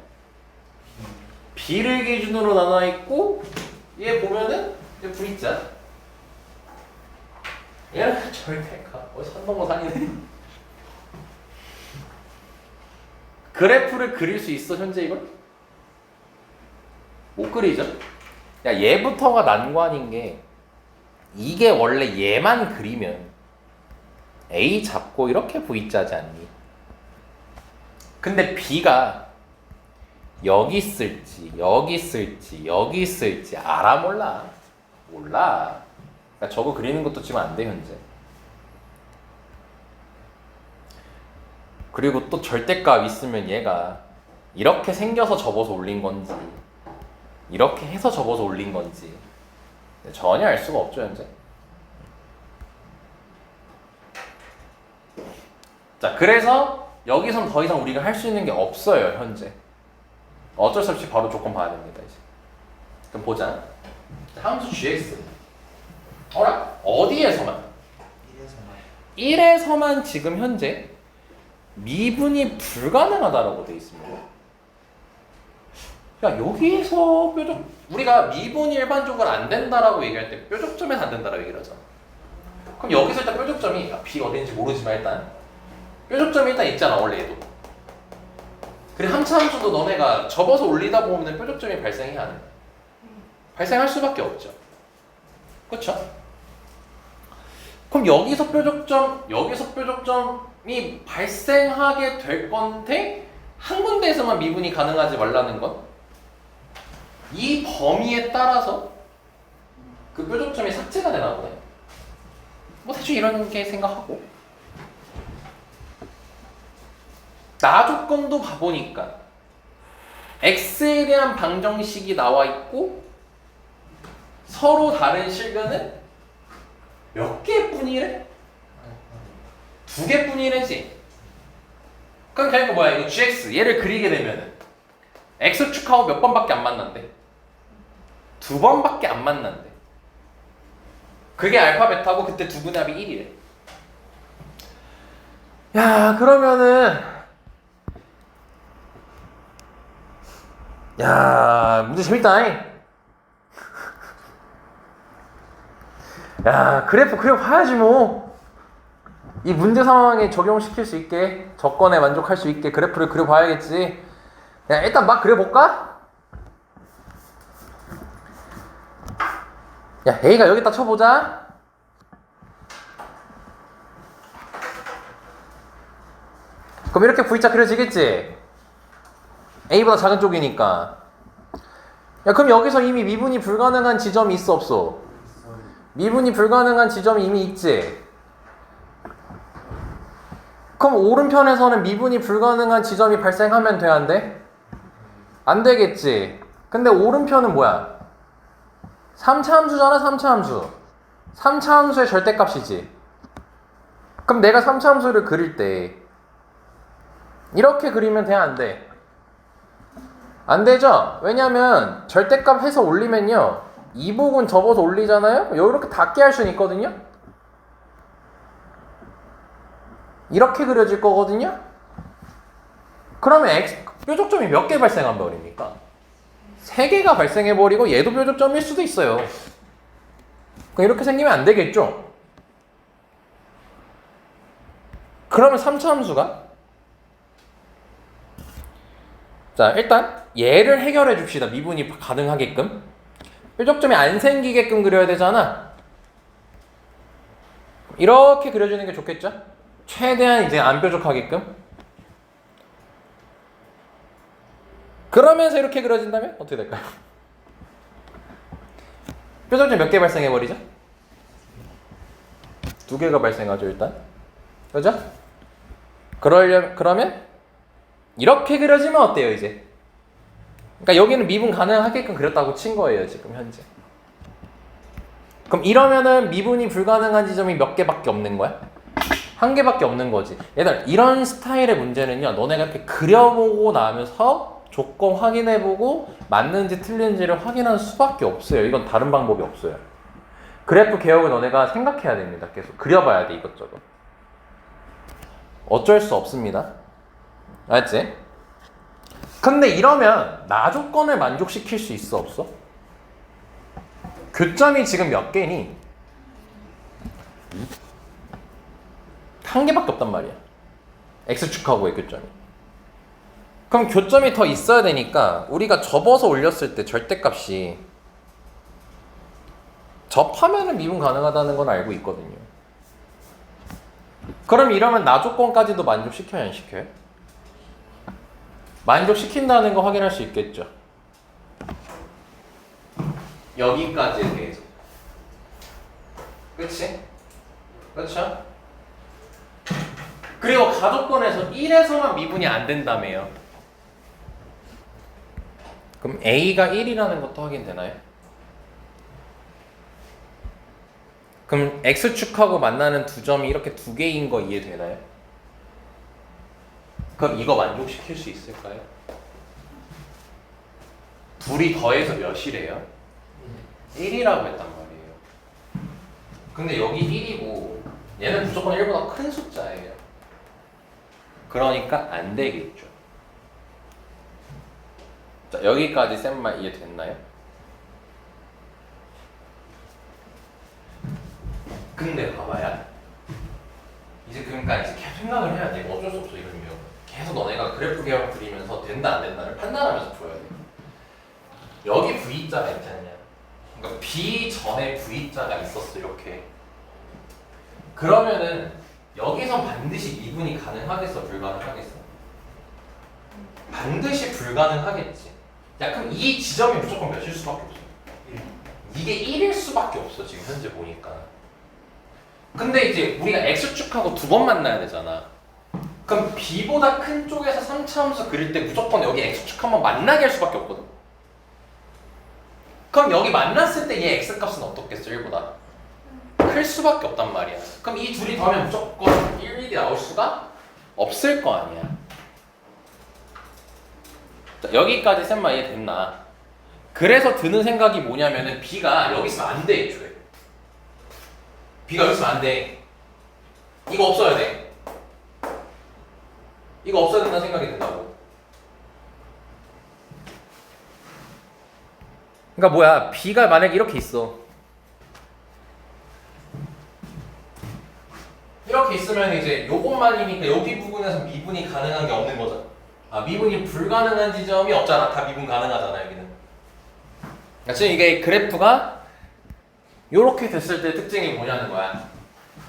b를 기준으로 나눠 있고 얘 보면은 얘 V자. 얘는 절대가 산 넘어 산이네. 그래프를 그릴 수 있어 현재 이걸? 못 그리죠? 야 얘부터가 난관인 게 이게 원래 얘만 그리면 A 잡고 이렇게 V자지 않니? 근데 B가 여기 있을지 여기 있을지 여기 있을지 알아 몰라? 몰라. 그러니까 저거 그리는 것도 지금 안 돼 현재. 그리고 또 절대값 있으면 얘가 이렇게 생겨서 접어서 올린 건지 이렇게 해서 접어서 올린 건지 전혀 알 수가 없죠 현재. 자, 그래서 여기선 더 이상 우리가 할 수 있는 게 없어요 현재. 어쩔 수 없이 바로 조건 봐야 됩니다 이제. 그럼 보자. 함수 gx 어라? 어디에서만? 1에서만 1에서만 지금 현재 미분이 불가능하다라고 돼 있습니다. 야, 여기서 뾰족, 우리가 미분이 일반적으로 안 된다라고 얘기할 때 뾰족점에서 안 된다라고 얘기를 하잖아. 그럼 여기서 일단 뾰족점이 B 어딘지 모르지만 일단 뾰족점이 일단 있잖아 원래 얘도. 그리고 함수도 너네가 접어서 올리다 보면 뾰족점이 발생해야 하는, 발생할 수밖에 없죠. 그렇죠? 그럼 여기서 뾰족점이 발생하게 될 건데 한 군데에서만 미분이 가능하지 말라는 건 이 범위에 따라서 그 뾰족점이 삭제가 되나 보네. 뭐 대충 이런 게 생각하고, 나 조건도 봐보니까 x에 대한 방정식이 나와 있고 서로 다른 실근은 몇 개뿐이래? 2개뿐이래지. 그럼 결국 뭐야? 이거 gx 얘를 그리게 되면은 x축하고 몇 번밖에 안 만난대? 2번밖에 안 만난대. 그게 알파 베타고 그때 두 분의 합이 1이래. 야, 그러면은 야, 문제 재밌다. 야, 그래프 그려봐야지 뭐. 이 문제 상황에 적용시킬 수 있게, 조건에 만족할 수 있게 그래프를 그려봐야겠지. 야, 일단 막 그려볼까? 야, A가 여기다 쳐보자. 그럼 이렇게 V자 그려지겠지? A보다 작은 쪽이니까. 야, 그럼 여기서 이미 미분이 불가능한 지점이 있어 없어? 미분이 불가능한 지점이 이미 있지? 그럼 오른편에서는 미분이 불가능한 지점이 발생하면 돼, 안 돼? 안 되겠지? 근데 오른편은 뭐야? 3차 함수잖아, 3차 함수. 3차 함수의 절대값이지. 그럼 내가 3차 함수를 그릴 때 이렇게 그리면 돼, 안 돼? 안 되죠? 왜냐면 절대값 해서 올리면요, 이 부분 접어서 올리잖아요? 이렇게 닿게 할 수는 있거든요? 이렇게 그려질 거거든요? 그러면 뾰족점이 몇 개 발생한 버립니까? 3개가 발생해버리고 얘도 뾰족점일 수도 있어요. 그럼 이렇게 생기면 안 되겠죠? 그러면 3차 함수가, 자, 일단 얘를 해결해 줍시다. 미분이 가능하게끔. 뾰족점이 안 생기게끔 그려야 되잖아. 이렇게 그려주는 게 좋겠죠? 최대한 이제 안 뾰족하게끔. 그러면서 이렇게 그려진다면 어떻게 될까요? 뾰족점 몇 개 발생해버리죠? 2개가 발생하죠 일단. 그죠? 그러면 이렇게 그려지면 어때요 이제? 그러니까 여기는 미분 가능하게끔 그렸다고 친 거예요 지금 현재. 그럼 이러면은 미분이 불가능한 지점이 몇 개밖에 없는 거야? 1개밖에 없는 거지. 얘들 이런 스타일의 문제는요, 너네가 이렇게 그려보고 나면서 조건 확인해보고 맞는지 틀린지를 확인할 수밖에 없어요. 이건 다른 방법이 없어요. 그래프 개혁을 너네가 생각해야 됩니다. 계속 그려봐야 돼 이것저것. 어쩔 수 없습니다. 알았지? 근데 이러면 나 조건을 만족시킬 수 있어 없어? 교점이 지금 몇 개니? 1개밖에 없단 말이야. X축하고의 교점이. 그럼 교점이 더 있어야 되니까 우리가 접어서 올렸을 때 절대값이, 접하면은 미분 가능하다는 건 알고 있거든요. 그럼 이러면 나 조건까지도 만족시켜야 안 시켜요? 만족시킨다는 거 확인할 수 있겠죠. 여기까지에 대해서. 그치? 그렇죠? 그리고 가조건에서 1에서만 미분이 안 된다며요. 그럼 A가 1이라는 것도 확인되나요? 그럼 X축하고 만나는 두 점이 이렇게 두 개인 거 이해되나요? 그럼 이거 만족시킬 수 있을까요? 둘이 더해서 몇이래요? 1이라고 했단 말이에요. 근데 여기 1이고 얘는 무조건 1보다 큰 숫자예요. 그러니까 안 되겠죠. 자, 여기까지 쌤말 이해됐나요? 근데 봐봐요. 이제 그러니까 이제 계속 생각을 해야 돼. 어쩔 수 없어 이러면. 계속 너네가 그래프 계열 그리면서 된다 안 된다를 판단하면서 풀어야 돼. 여기 V자가 있지 않냐? 그러니까 B 전에 V자가 있었어 이렇게. 그러면은 여기선 반드시 미분이 가능하겠어 불가능하겠어? 반드시 불가능하겠지. 야 그럼 이 지점이 무조건 몇일 수밖에 없어? 이게 1일 수밖에 없어 지금 현재 보니까. 근데 이제 우리가 X축하고 두 번 만나야 되잖아. 그럼 B보다 큰 쪽에서 3차함수 그릴 때 무조건 여기 X축 한번 만나게 할 수밖에 없거든. 그럼 여기 만났을 때 얘 X값은 어떻겠어? 1보다 클 수밖에 없단 말이야. 그럼 이 둘이 더하면 무조건 1, 1이 나올 수가 없을 거 아니야. 자, 여기까지 쌤마 이해됐나? 그래서 드는 생각이 뭐냐면은 B가 여기 있으면 안 돼, 애초에. B가 여기 있으면 안 돼. 이거 없어야 돼. 이거 없어야 된다는 생각이 든다고. 그러니까 뭐야, B가 만약에 이렇게 있어. 이렇게 있으면 이제 요것만이니까 여기 부분에서 미분이 가능한 게 없는 거잖아. 아, 미분이 불가능한 지점이 없잖아. 다 미분 가능하잖아, 여기는. 그러니까 지금 이게 그래프가 요렇게 됐을 때 특징이 뭐냐는 거야.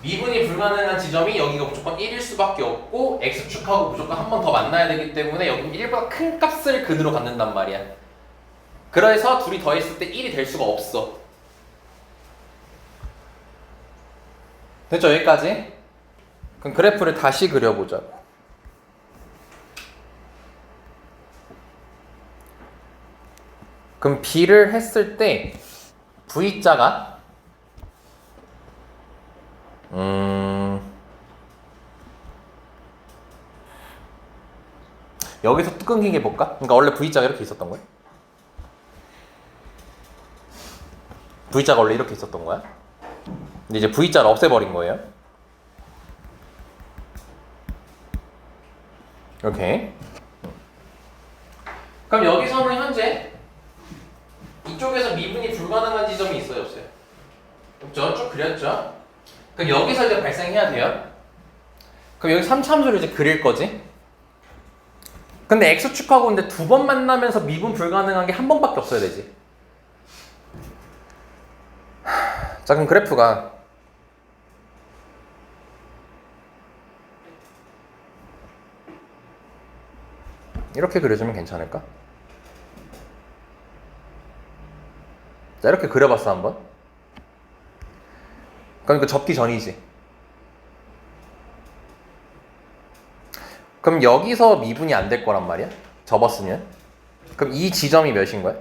미분이 불가능한 지점이 여기가 무조건 1일 수밖에 없고 X축하고 무조건 한 번 더 만나야 되기 때문에 여기 1보다 큰 값을 근으로 갖는단 말이야. 그래서 둘이 더했을 때 1이 될 수가 없어. 됐죠? 여기까지? 그럼 그래프를 다시 그려보자고. 그럼 B를 했을 때 V자가 여기서 또 끊긴 게 볼까? 그러니까 원래 V자가 이렇게 있었던 거야? V자가 원래 이렇게 있었던 거야? 근데 이제 V자를 없애버린 거예요. 이렇게. 그럼 여기서는 현재 이쪽에서 미분이 불가능한 지점이 있어요, 없어요? 없죠? 쭉 그렸죠? 그럼 여기서 이제 발생해야 돼요. 그럼 여기 3차함수를 이제 그릴 거지? 근데 X축하고 근데 두 번 만나면서 미분 불가능한 게 한 번밖에 없어야 되지. 자, 그럼 그래프가 이렇게 그려주면 괜찮을까? 자, 이렇게 그려봤어 한번. 그럼 이거 접기 전이지. 그럼 여기서 미분이 안 될 거란 말이야? 접었으면. 그럼 이 지점이 몇인 거야?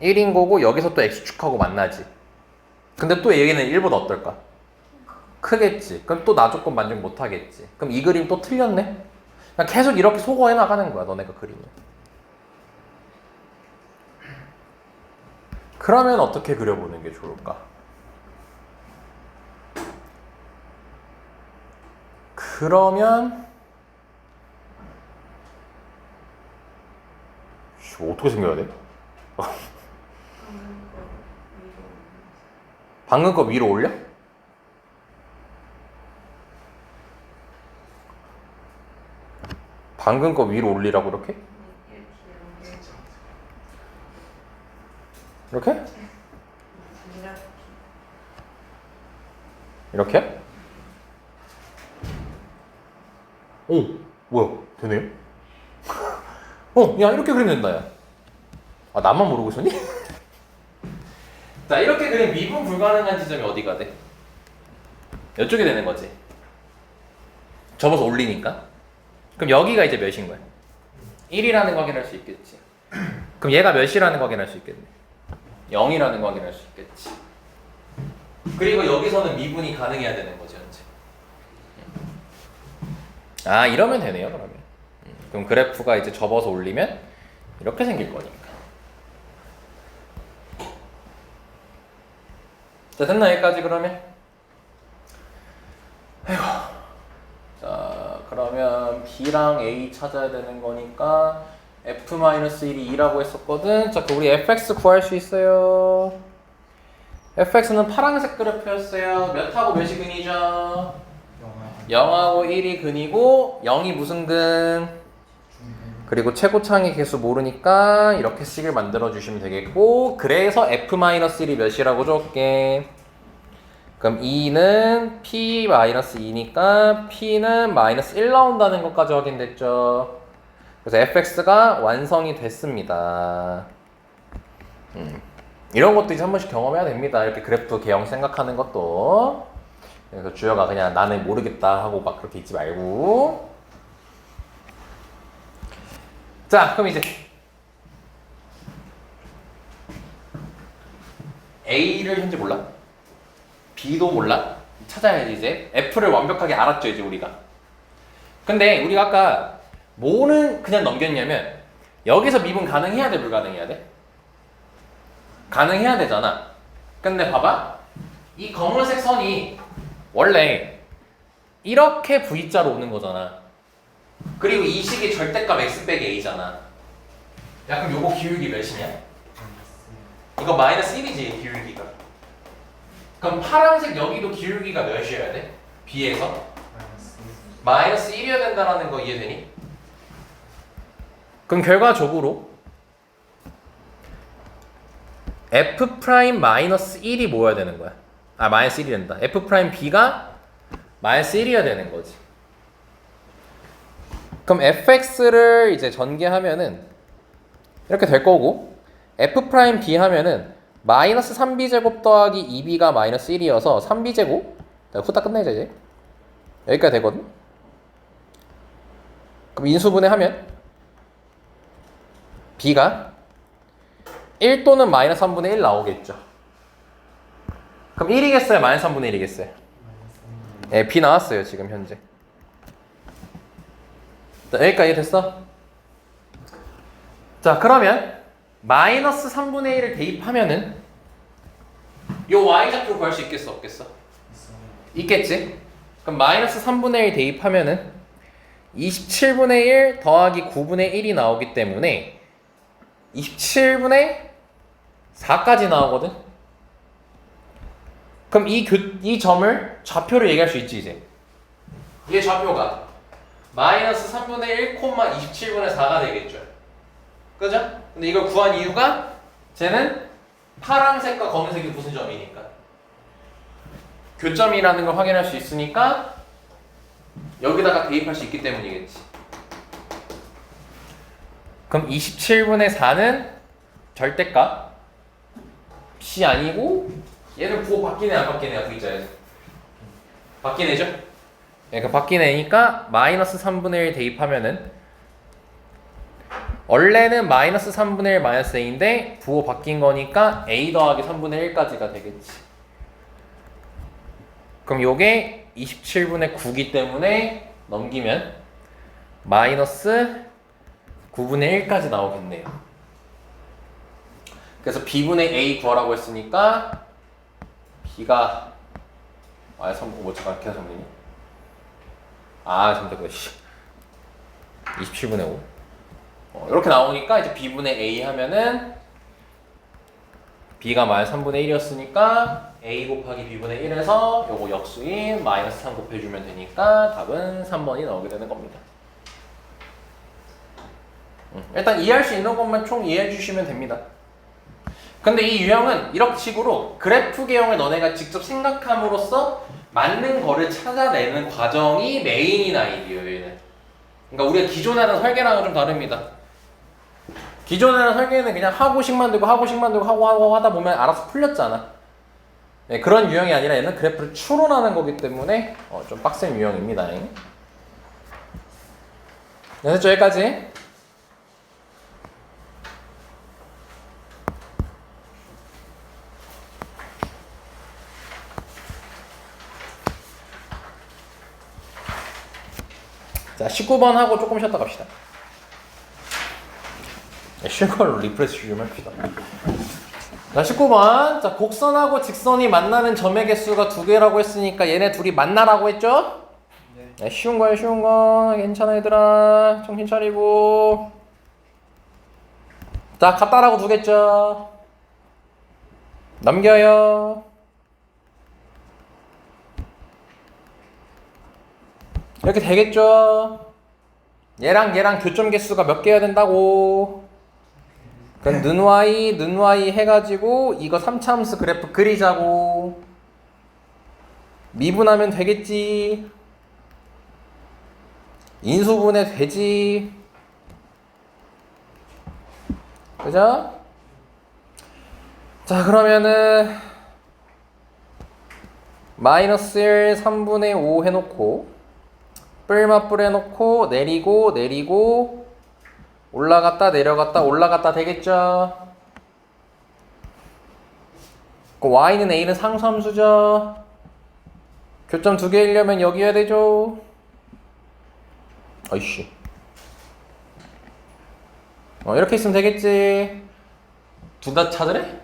1인 거고 여기서 또 X축하고 만나지. 근데 또 얘기는 1보다 어떨까? 크겠지. 그럼 또 나 조건 만족 못 하겠지. 그럼 이 그림 또 틀렸네? 그냥 계속 이렇게 소거해 나가는 거야, 너네가 그림을. 그러면 어떻게 그려보는 게 좋을까? 그러면 어떻게 생겨야 돼? 방금 거 위로 올려? 방금 거 위로 올리라고 이렇게? 이렇게? 이렇게? 오, 뭐야? 되네요? 야, 이렇게 그리면 된다, 야. 아, 나만 모르고 있었니? 자, 이렇게 그리면 미분 불가능한 지점이 어디가 돼? 이쪽이 되는 거지. 접어서 올리니까. 그럼 여기가 이제 몇인 거야? 1이라는 거 확인할 수 있겠지. 그럼 얘가 몇이라는 거 확인할 수 있겠네. 0이라는 거 확인할 수 있겠지. 그리고 여기서는 미분이 가능해야 되는 거지 현재. 아 이러면 되네요 그러면. 그럼 그래프가 이제 접어서 올리면 이렇게 생길 거니까. 자 됐나 여기까지 그러면? 아이고. 자 그러면 B랑 A 찾아야 되는 거니까 F-1이 2라고 했었거든. 자 그럼 우리 fx 구할 수 있어요. fx는 파란색 그래프였어요. 몇하고 몇이 근이죠? 0하고 1이 근이고 0이 무슨 근? 그리고 최고창의 개수 모르니까 이렇게 식을 만들어 주시면 되겠고 그래서 f-1이 몇이라고 적게. 그럼 2는 p-2니까 p는 -1 나온다는 것까지 확인됐죠. 그래서 fx가 완성이 됐습니다. 이런 것도 이제 한 번씩 경험해야 됩니다. 이렇게 그래프 개형 생각하는 것도. 그래서 주여가 그냥 나는 모르겠다 하고 막 그렇게 있지 말고. 자, 그럼 이제 A를 현재 몰라? B도 몰라? 찾아야지 이제. F를 완벽하게 알았죠 이제 우리가. 근데 우리가 아까 뭐는 그냥 넘겼냐면 여기서 미분 가능해야 돼 불가능해야 돼? 가능해야 되잖아. 근데 봐봐. 이 검은색 선이 원래 이렇게 V자로 오는 거잖아. 그리고 이 식이 절대값 x 빼기 a잖아. 야 그럼 요거 기울기 몇이냐? 이거 -1이지 기울기가. 그럼 파란색 여기도 기울기가 몇이어야 돼? B에서? -1이어야 된다는 거 이해되니? 그럼 결과적으로 f'-1이 뭐여야 되는 거야? 아 -1이 된다. f'B가 -1이어야 되는 거지. 그럼 fx를 이제 전개하면은 이렇게 될 거고 f'B 하면은 -3b제곱 더하기 2b가 -1이어서 3b제곱 후딱 끝내자 이제 여기까지 되거든. 그럼 인수분해 하면 b가 1 또는 -3분의 1 나오겠죠. 그럼 1이겠어요? -3분의 1이겠어요? 예, b 나왔어요 지금 현재. 자, 여기까지 됐어? 자 그러면 -3분의 1을 대입하면은 요 y좌표 구할 수 있겠어 없겠어? 있겠지? 그럼 -3분의 1 대입하면은 27분의 1 더하기 9분의 1이 나오기 때문에 27분의 4까지 나오거든? 그럼 이 점을 좌표로 얘기할 수 있지 이제. 이게 좌표가 -3분의 1, 27분의 4가 되겠죠. 그죠? 근데 이걸 구한 이유가 쟤는 파란색과 검은색이 무슨 점이니까 교점이라는 걸 확인할 수 있으니까 여기다가 대입할 수 있기 때문이겠지. 그럼 27분의 4는 절대값 C 아니고 얘는 부호 바뀌네 안 바뀌네요 V자에서 바뀌네죠? 그러니까 바뀌네니까 -3분의 1 대입하면은 원래는 -3분의 1 -a인데 부호 바뀐 거니까 a 더하기 3분의 1까지가 되겠지. 그럼 요게 27분의 9기 때문에 넘기면 -9분의 1까지 나오겠네요. 그래서 b분의 a 구하라고 했으니까 b가 뭐 이렇게 선생님이? 선택 27분의 5 이렇게 나오니까 이제 b분의 a 하면은 b가 -3분의 1이었으니까 a 곱하기 b분의 1에서 요거 역수인 -3 곱해주면 되니까 답은 3번이 나오게 되는 겁니다. 일단 이해할 수 있는 것만 총 이해해 주시면 됩니다. 근데 이 유형은 이런 식으로 그래프 개형을 너네가 직접 생각함으로써 맞는 거를 찾아내는 과정이 메인인 아이디어예요 얘는. 그러니까 우리가 기존에 하는 설계랑은 좀 다릅니다. 기존에 하는 설계는 그냥 하고식 만들고 하고 하다 보면 알아서 풀렸잖아. 네, 그런 유형이 아니라 얘는 그래프를 추론하는 거기 때문에 좀 빡센 유형입니다. 됐죠 여기까지? 자 19번 하고 조금 쉬었다 갑시다. 쉬운 걸로 리프레시 좀 합시다. 자 19번. 자 곡선하고 직선이 만나는 점의 개수가 2개라고 했으니까 얘네 둘이 만나라고 했죠? 네. 쉬운 거예요 쉬운 거. 괜찮아 얘들아. 정신 차리고. 자 같다라고 두겠죠? 넘겨요. 이렇게 되겠죠? 얘랑 얘랑 교점 개수가 몇 개여야 된다고? 그럼 는y 해가지고 이거 3차함수 그래프 그리자고. 미분하면 되겠지. 인수분해 되지. 그죠? 자 그러면은 마이너스 1 3분의 5 해놓고 뿔맛뿔 해놓고 내리고 올라갔다 내려갔다 올라갔다 되겠죠? 그 y는 a는 상수함수죠. 교점 2개이려면 여기여야 되죠. 아이씨. 이렇게 있으면 되겠지. 둘 다 찾으래?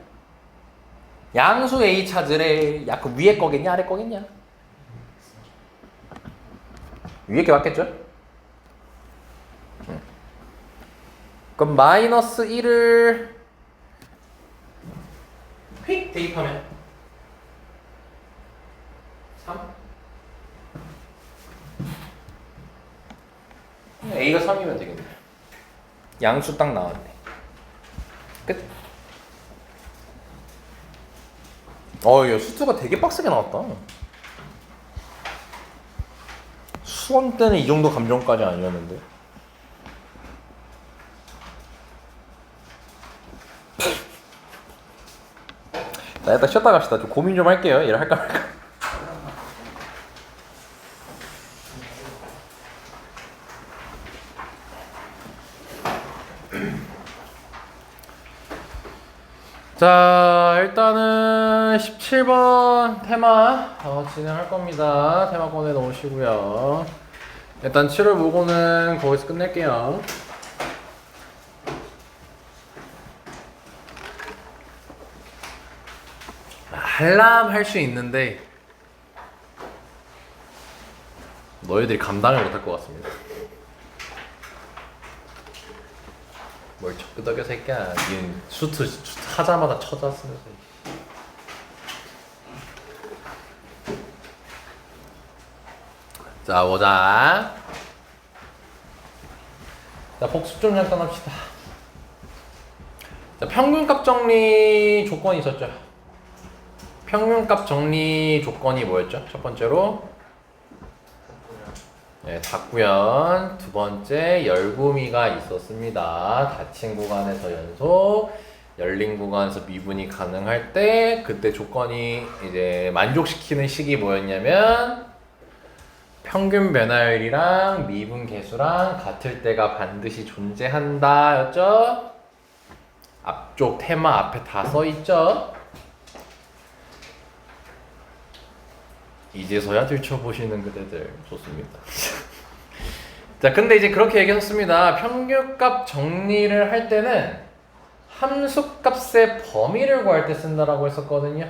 양수 A 찾으래. 야, 그 위에 거겠냐 아래 거겠냐? 위에 게 맞겠죠? 그럼 마이너스 1을 휙 대입하면 3? A가 3이면 되겠네. 양수 딱 나왔네. 끝. 야, 수트가 되게 빡세게 나왔다. 수원 때는 이 정도 감정까지 아니었는데. 자, 일단 쉬었다 갑시다. 좀 고민 좀 할게요. 얘를 할까 말까. 자, 일단은 17번 테마 진행할 겁니다. 테마 꺼내 놓으시고요. 일단 7월 모고는 거기서 끝낼게요. 알람 할 수 있는데 너희들이 감당을 못할 것 같습니다. 뭘 척끄덕여 새끼야. 니 슈트 하자마자 쳐졌으면서. 자 보자. 자 복습 좀 잠깐 합시다. 자 평균값 정리 조건이 있었죠. 평균값 정리 조건이 뭐였죠? 첫 번째로 네, 닫구현. 두 번째 열구미가 있었습니다. 닫힌 구간에서 연속, 열린 구간에서 미분이 가능할 때 그때 조건이 이제 만족시키는 식이 뭐였냐면 평균 변화율이랑 미분 계수랑 같을 때가 반드시 존재한다 였죠? 앞쪽 테마 앞에 다 써있죠? 이제서야 들춰보시는 그대들 좋습니다. 자 근데 이제 그렇게 얘기했습니다. 평균값 정리를 할 때는 함수값의 범위를 구할 때 쓴다라고 했었거든요.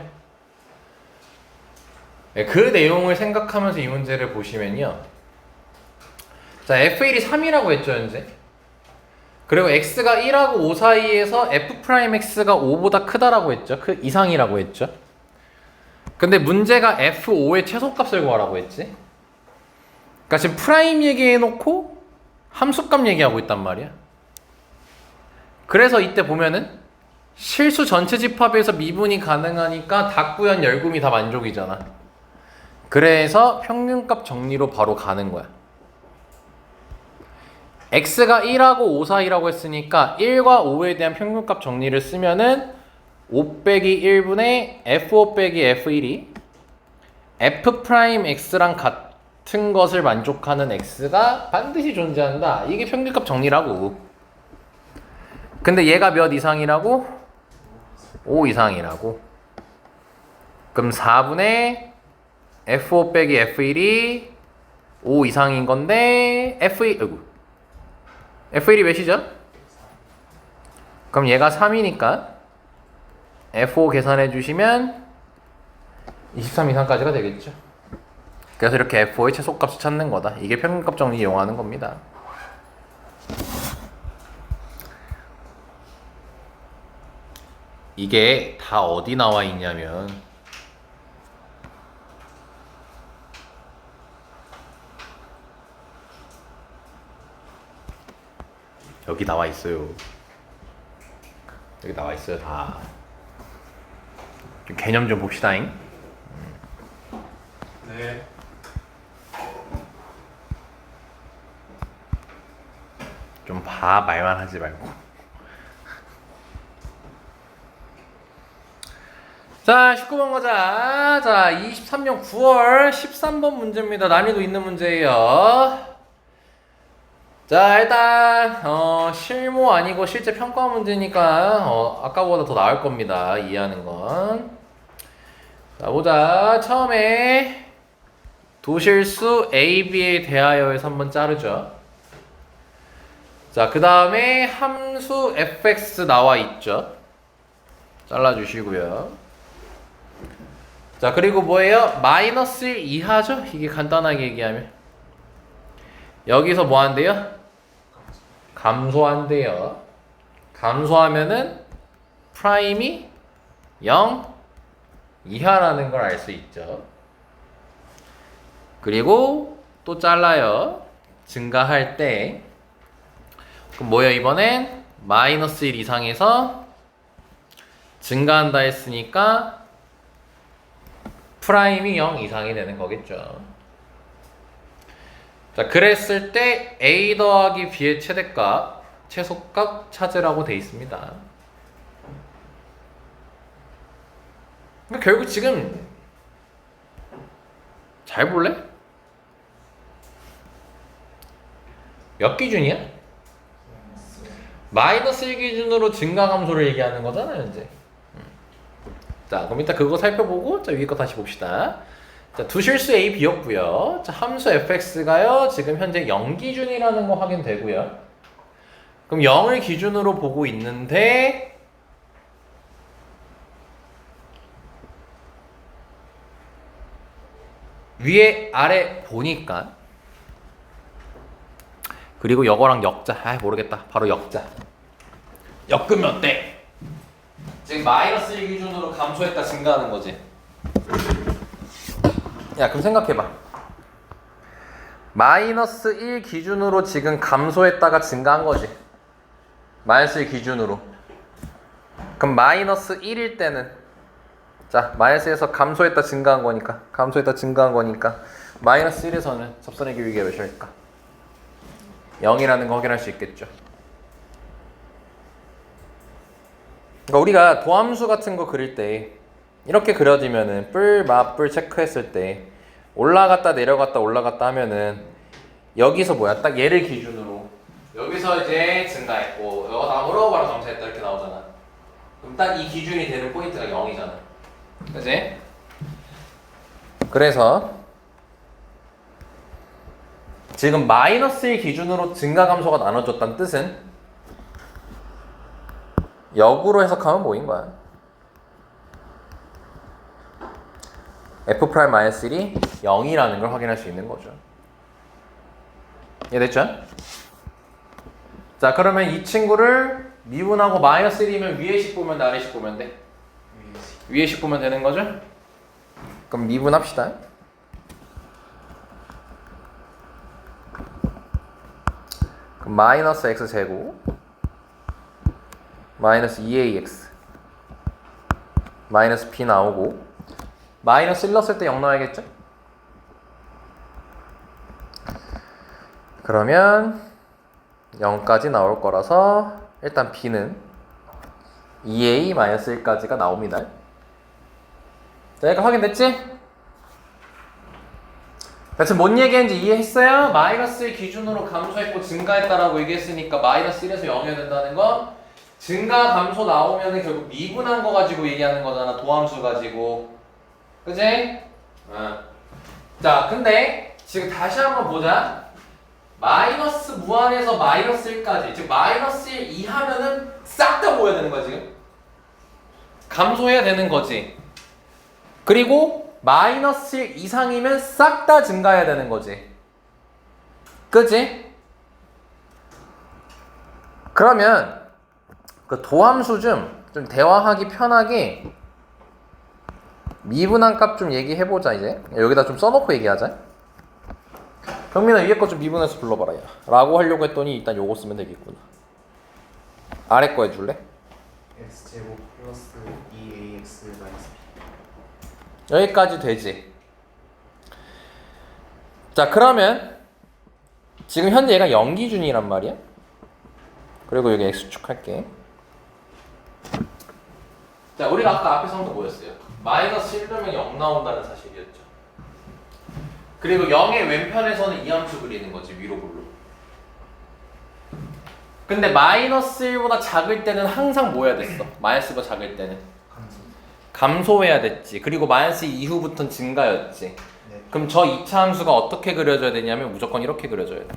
네, 그 내용을 생각하면서 이 문제를 보시면요. 자 F1이 3이라고 했죠 현재. 그리고 X가 1하고 5 사이에서 F'X가 5보다 크다라고 했죠. 그 이상이라고 했죠. 근데 문제가 F5의 최소값을 구하라고 했지. 그러니까 지금 프라임 얘기해놓고 함수값 얘기하고 있단 말이야. 그래서 이때 보면은 실수 전체 집합에서 미분이 가능하니까 닫구현 열굼이 다 만족이잖아. 그래서 평균값 정리로 바로 가는 거야. X가 1하고 5 사이라고 했으니까 1과 5에 대한 평균값 정리를 쓰면은 5 빼기 1분의 F5 빼기 F1이 F'X랑 같은 것을 만족하는 X가 반드시 존재한다. 이게 평균값 정리라고. 근데 얘가 몇 이상이라고? 5 이상이라고. 그럼 4분의 F5 빼기 F1이 5 이상인 건데 F1 아이고 F1이 몇이죠? 그럼 얘가 3이니까 F5 계산해 주시면 23 이상까지가 되겠죠. 그래서 이렇게 F5의 최소값을 찾는 거다. 이게 평균값 정리 이용하는 겁니다. 이게 다 어디 나와 있냐면 여기 나와 있어요. 여기 나와 있어요 다. 좀 개념 좀 봅시다잉. 네. 좀 봐 말만 하지 말고. 자 19번 가자. 자 23년 9월 13번 문제입니다. 난이도 있는 문제예요. 자 일단 실무 아니고 실제 평가 문제니까 아까보다 더 나을 겁니다. 이해하는 건. 자 보자. 처음에 도실수 A, B에 대하여에서 한번 자르죠. 자 그 다음에 함수 fx 나와 있죠. 잘라주시고요. 자 그리고 뭐예요? 마이너스 1 이하죠? 이게 간단하게 얘기하면 여기서 뭐 한대요? 감소한대요. 감소하면은 프라임이 0 이하라는 걸 알 수 있죠. 그리고 또 잘라요. 증가할 때 그럼 뭐예요? 이번엔 마이너스 1 이상에서 증가한다 했으니까 프라임이 0 이상이 되는 거겠죠. 자, 그랬을 때 A 더하기 B의 최대값, 최소값 찾으라고 돼 있습니다. 그러니까 결국 지금 잘 볼래? 몇 기준이야? 마이너스 1 기준으로 증가 감소를 얘기하는 거잖아요, 이제. 자, 그럼 일단 그거 살펴보고 자, 위에 거 다시 봅시다. 자, 두실수 A, B였고요. 자, 함수 fx가요. 지금 현재 0 기준이라는 거 확인되고요. 그럼 0을 기준으로 보고 있는데 위에 아래 보니까 그리고 이거랑 역자. 모르겠다. 바로 역자. 엮으면 어때? 지금 마이너스 1 기준으로 감소했다 증가하는 거지. 야 그럼 생각해봐. 마이너스 1 기준으로 지금 감소했다가 증가한 거지. 마이너스 1 기준으로. 그럼 마이너스 1일 때는 자 마이너스에서 감소했다 증가한 거니까 마이너스 1에서는 접선의 길이가 몇일까? 0이라는 거 확인할 수 있겠죠. 그러니까 우리가 도함수 같은 거 그릴 때 이렇게 그려지면은 뿔, 맞뿔 체크했을 때 올라갔다 내려갔다 하면은 여기서 뭐야? 딱 얘를 기준으로 여기서 이제 증가했고 이거 다음으로 바로 감소했다 이렇게 나오잖아. 그럼 딱 이 기준이 되는 포인트가 0이잖아. 그치? 그래서 지금 마이너스 1 기준으로 증가 감소가 나눠졌다는 뜻은 역으로 해석하면 뭐인 거야? f'-1이 0이라는 걸 확인할 수 있는 거죠. 이해됐죠? 자 그러면 이 친구를 미분하고 마이너스 1이면 위에 식 보면 돼? 아래 식 보면 돼? 위에 식 보면 되는 거죠? 그럼 미분합시다. 그럼 마이너스 x제곱 마이너스 2ax 마이너스 b 나오고 마이너스 1 넣었을 때 0 넣어야겠죠? 그러면 0까지 나올 거라서 일단 b는 2a 마이너스 1까지가 나옵니다. 자, 여기가 확인됐지? 대체 뭔 얘기했는지 이해했어요? 마이너스 1 기준으로 감소했고 증가했다라고 얘기했으니까 마이너스 1에서 0이 된다는 건 증가 감소 나오면 결국 미분한 거 가지고 얘기하는 거잖아. 도함수 가지고. 그치? 자 근데 지금 다시 한번 보자. 마이너스 무한에서 마이너스 1까지, 즉 마이너스 1 이하면은 싹 다 모여야 되는 거야 지금. 감소해야 되는 거지. 그리고 마이너스 1 이상이면 싹 다 증가해야 되는 거지. 그치? 그러면 그 도함수 좀 대화하기 편하게 미분한 값 좀 얘기해보자. 이제 여기다 좀 써놓고 얘기하자. 경민아 위에 거 좀 미분해서 불러봐라 야 라고 하려고 했더니 일단 요거 쓰면 되겠구나. 아래 거 해줄래? x제곱 플러스 2ax 마이너스 여기까지 되지. 자 그러면 지금 현재 얘가 0기준이란 말이야. 그리고 여기 x축 할게. 자 우리가 아까 앞에 성도 뭐였어요? 마이너스 1넣으면 0 나온다는 사실이었죠. 그리고 0의 왼편에서는 이 함수 그리는 거지, 위로 볼로. 근데 마이너스 1보다 작을 때는 항상 뭐 해야 됐어? 마이너스 1보다 작을 때는 감소. 감소해야 됐지. 그리고 마이너스 2 이후부터는 증가였지. 네. 그럼 저 2차 함수가 어떻게 그려져야 되냐면 무조건 이렇게 그려져야 돼.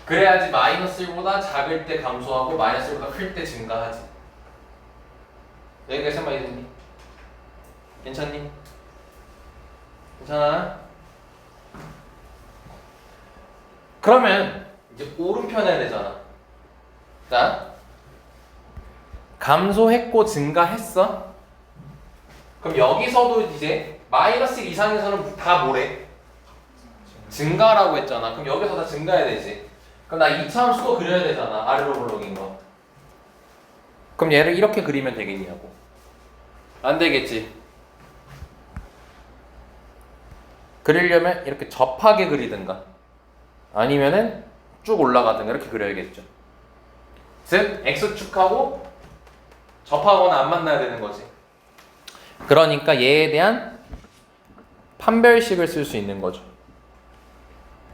그래야지 마이너스 1보다 작을 때 감소하고 마이너스 1보다 클 때 증가하지. 여기까지 한마디 됐니? 괜찮니? 괜찮아? 그러면 이제 오른편 해야 되잖아. 자, 감소했고 증가했어. 그럼 여기서도 이제 마이너스 이상에서는 다 뭐래? 증가라고 했잖아. 그럼 여기서 다 증가해야 되지. 그럼 나 2차 함수도 그려야 되잖아. 아래로 블록인 거. 그럼 얘를 이렇게 그리면 되겠냐고. 안 되겠지. 그리려면 이렇게 접하게 그리든가 아니면은 쭉 올라가든가 이렇게 그려야겠죠. 즉 x축하고 접하거나 안 만나야 되는 거지. 그러니까 얘에 대한 판별식을 쓸 수 있는 거죠.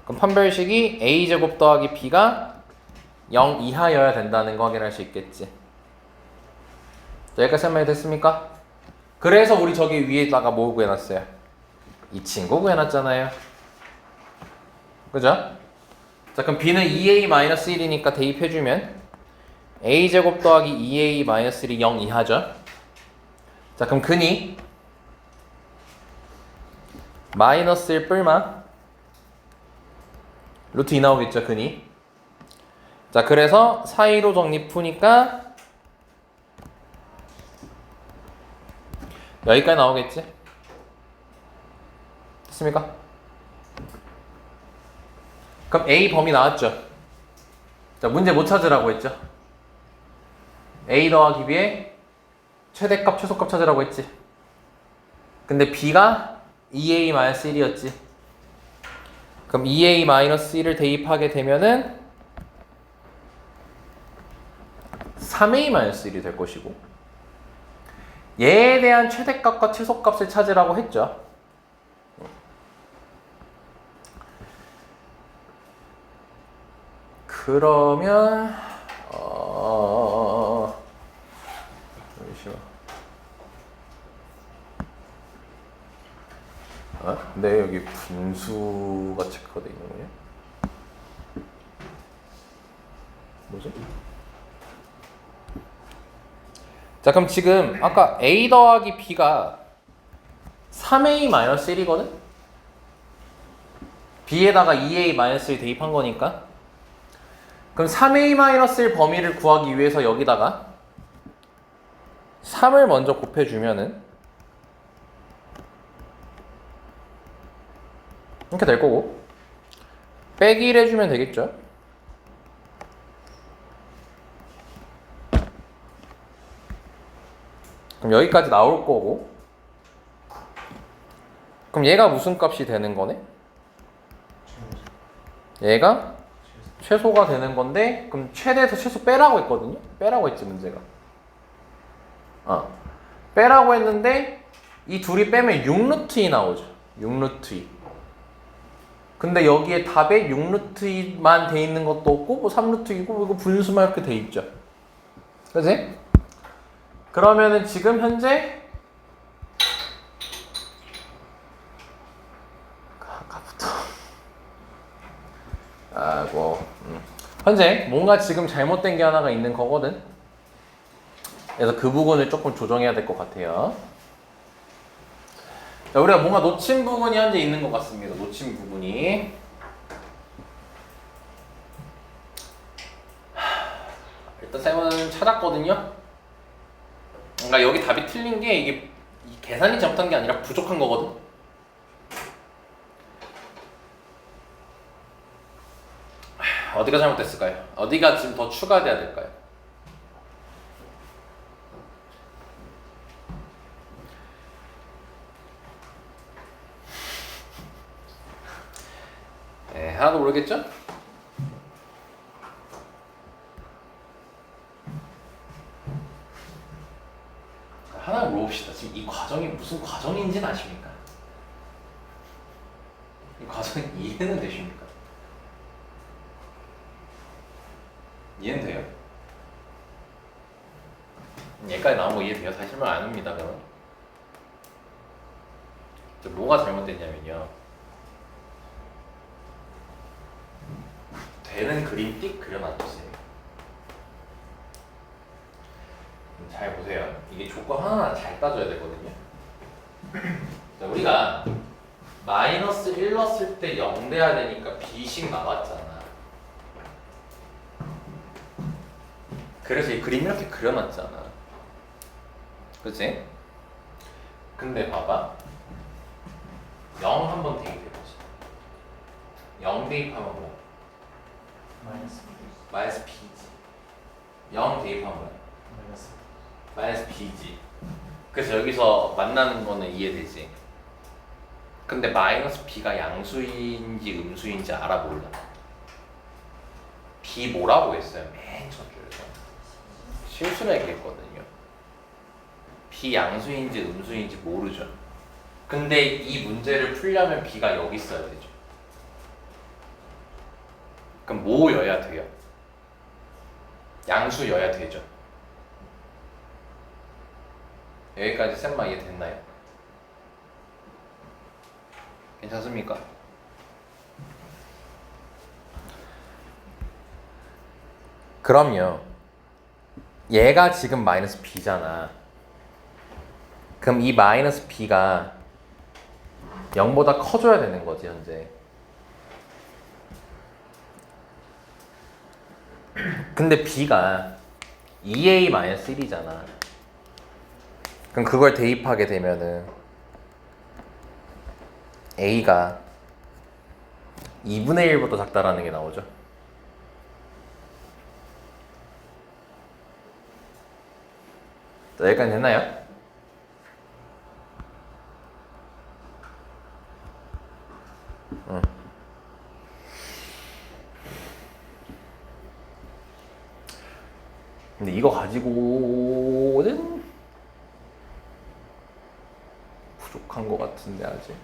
그럼 판별식이 a제곱 더하기 b가 0 이하여야 된다는 거 확인할 수 있겠지. 자, 여기까지 설명이 됐습니까? 그래서 우리 저기 위에다가 뭐 구해놨어요? 이 친구 구해놨잖아요. 그죠? 자 그럼 b는 2a-1이니까 대입해주면 a제곱 더하기 2a-1이 0 이하죠. 자 그럼 근이 마이너스 1 뿔마 루트 2 나오겠죠 근이. 자 그래서 사이로 정리 푸니까 여기까지 나오겠지. 됐습니까? 그럼 A 범위 나왔죠? 자 문제 못 찾으라고 했죠? A 더하기 B의 최대값 최소값 찾으라고 했지. 근데 B가 2A-1이었지. 그럼 2A-1을 대입하게 되면은 3A-1이 될 것이고 얘에 대한 최대값과 최소값을 찾으라고 했죠. 그러면 잠시만. 네 여기 분수가 체크가 돼 있는 거냐? 뭐지? 자 그럼 지금 아까 a 더하기 b가 3a-1이거든? b에다가 2a-1 대입한 거니까. 그럼 3a-1 범위를 구하기 위해서 여기다가 3을 먼저 곱해주면은 이렇게 될 거고 빼기 1 해주면 되겠죠. 그럼 여기까지 나올 거고 그럼 얘가 무슨 값이 되는 거네? 얘가 최소가 되는 건데 그럼 최대에서 최소 빼라고 했거든요. 빼라고 했지 문제가. 빼라고 했는데 이 둘이 빼면 6루트2 나오죠. 6루트2. 근데 여기에 답에 6루트2만 돼 있는 것도 없고 뭐 3루트2고 이거 분수만 이렇게 돼 있죠. 그치? 그러면은 지금 현재 하고 현재 뭔가 지금 잘못된 게 하나가 있는 거거든. 그래서 그 부분을 조금 조정해야 될 것 같아요. 자, 우리가 뭔가 놓친 부분이 현재 있는 것 같습니다. 놓친 부분이. 일단 쌤은 찾았거든요. 그러니까 여기 답이 틀린 게 이게 이 계산이 잘못한 게 아니라 부족한 거거든. 어디가 잘못됐을까요? 어디가 지금 더 추가돼야 될까요? 네, 하나도 모르겠죠? 하나 물어봅시다. 지금 이 과정이 무슨 과정인지는 아십니까? 이 과정 이해는 되십니까? 이해는 돼요? 여기까지 나온 거 이해돼요? 다시 말안 합니다. 그럼 뭐가 잘못됐냐면요. 되는 그림 띡 그려놔주세요. 잘 보세요. 이게 조건 하나하나 잘 따져야 되거든요. 자, 우리가 마이너스 1 넣었을 때 0 돼야 되니까 B씩 나왔잖아. 그래서 이 그림 이렇게 그려놨잖아. 그치? 근데 봐봐. 0 한번 대입해보자. 0 대입하면 뭐야? 마이너스 B지. 0 대입하면 뭐야? 마이너스 B지. 그래서 여기서 만나는 거는 이해되지? 근데 마이너스 B가 양수인지 음수인지 알아 몰라? B 뭐라고 했어요? 맨 첫 줄에서 실수를 얘기했거든요. B 양수인지 음수인지 모르죠. 근데 이 문제를 풀려면 B가 여기 있어야 되죠. 그럼 뭐여야 돼요? 양수여야 되죠. 여기까지 쌤마 이해됐나요? 괜찮습니까? 그럼요. 얘가 지금 마이너스 B잖아. 그럼 이 마이너스 B가 0보다 커져야 되는 거지 현재. 근데 B가 2A-1이잖아. 그럼 그걸 대입하게 되면은 A가 2분의 1보다 작다라는 게 나오죠. 자, 여기까지 됐나요? 근데 이거 가지고는 부족한 것 같은데 아직.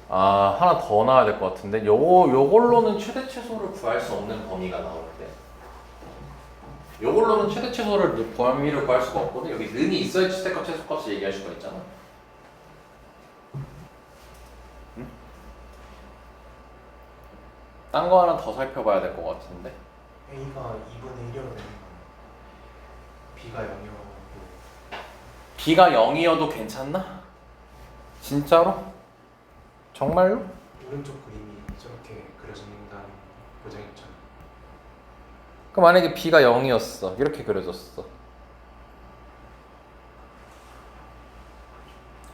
아, 하나 더 나와야 될 것 같은데. 요걸로는 최대 최소를 구할 수 없는 범위가 나오는데. 요걸로는 최대 최소를 범위를 구할 수가 없거든. 여기 는이 있어야 최대값 최소값을 얘기할 수가 있잖아. 응? 딴 거 하나 더 살펴봐야 될 것 같은데. A가 2분의 1이어도 되는 거 B가 0이어도 B가 0이어도 괜찮나? 진짜로? 정말로? 오른쪽 그림이 저렇게 그려진다는 보장이 있잖아. 그럼 만약에 B가 0이었어. 이렇게 그려졌어.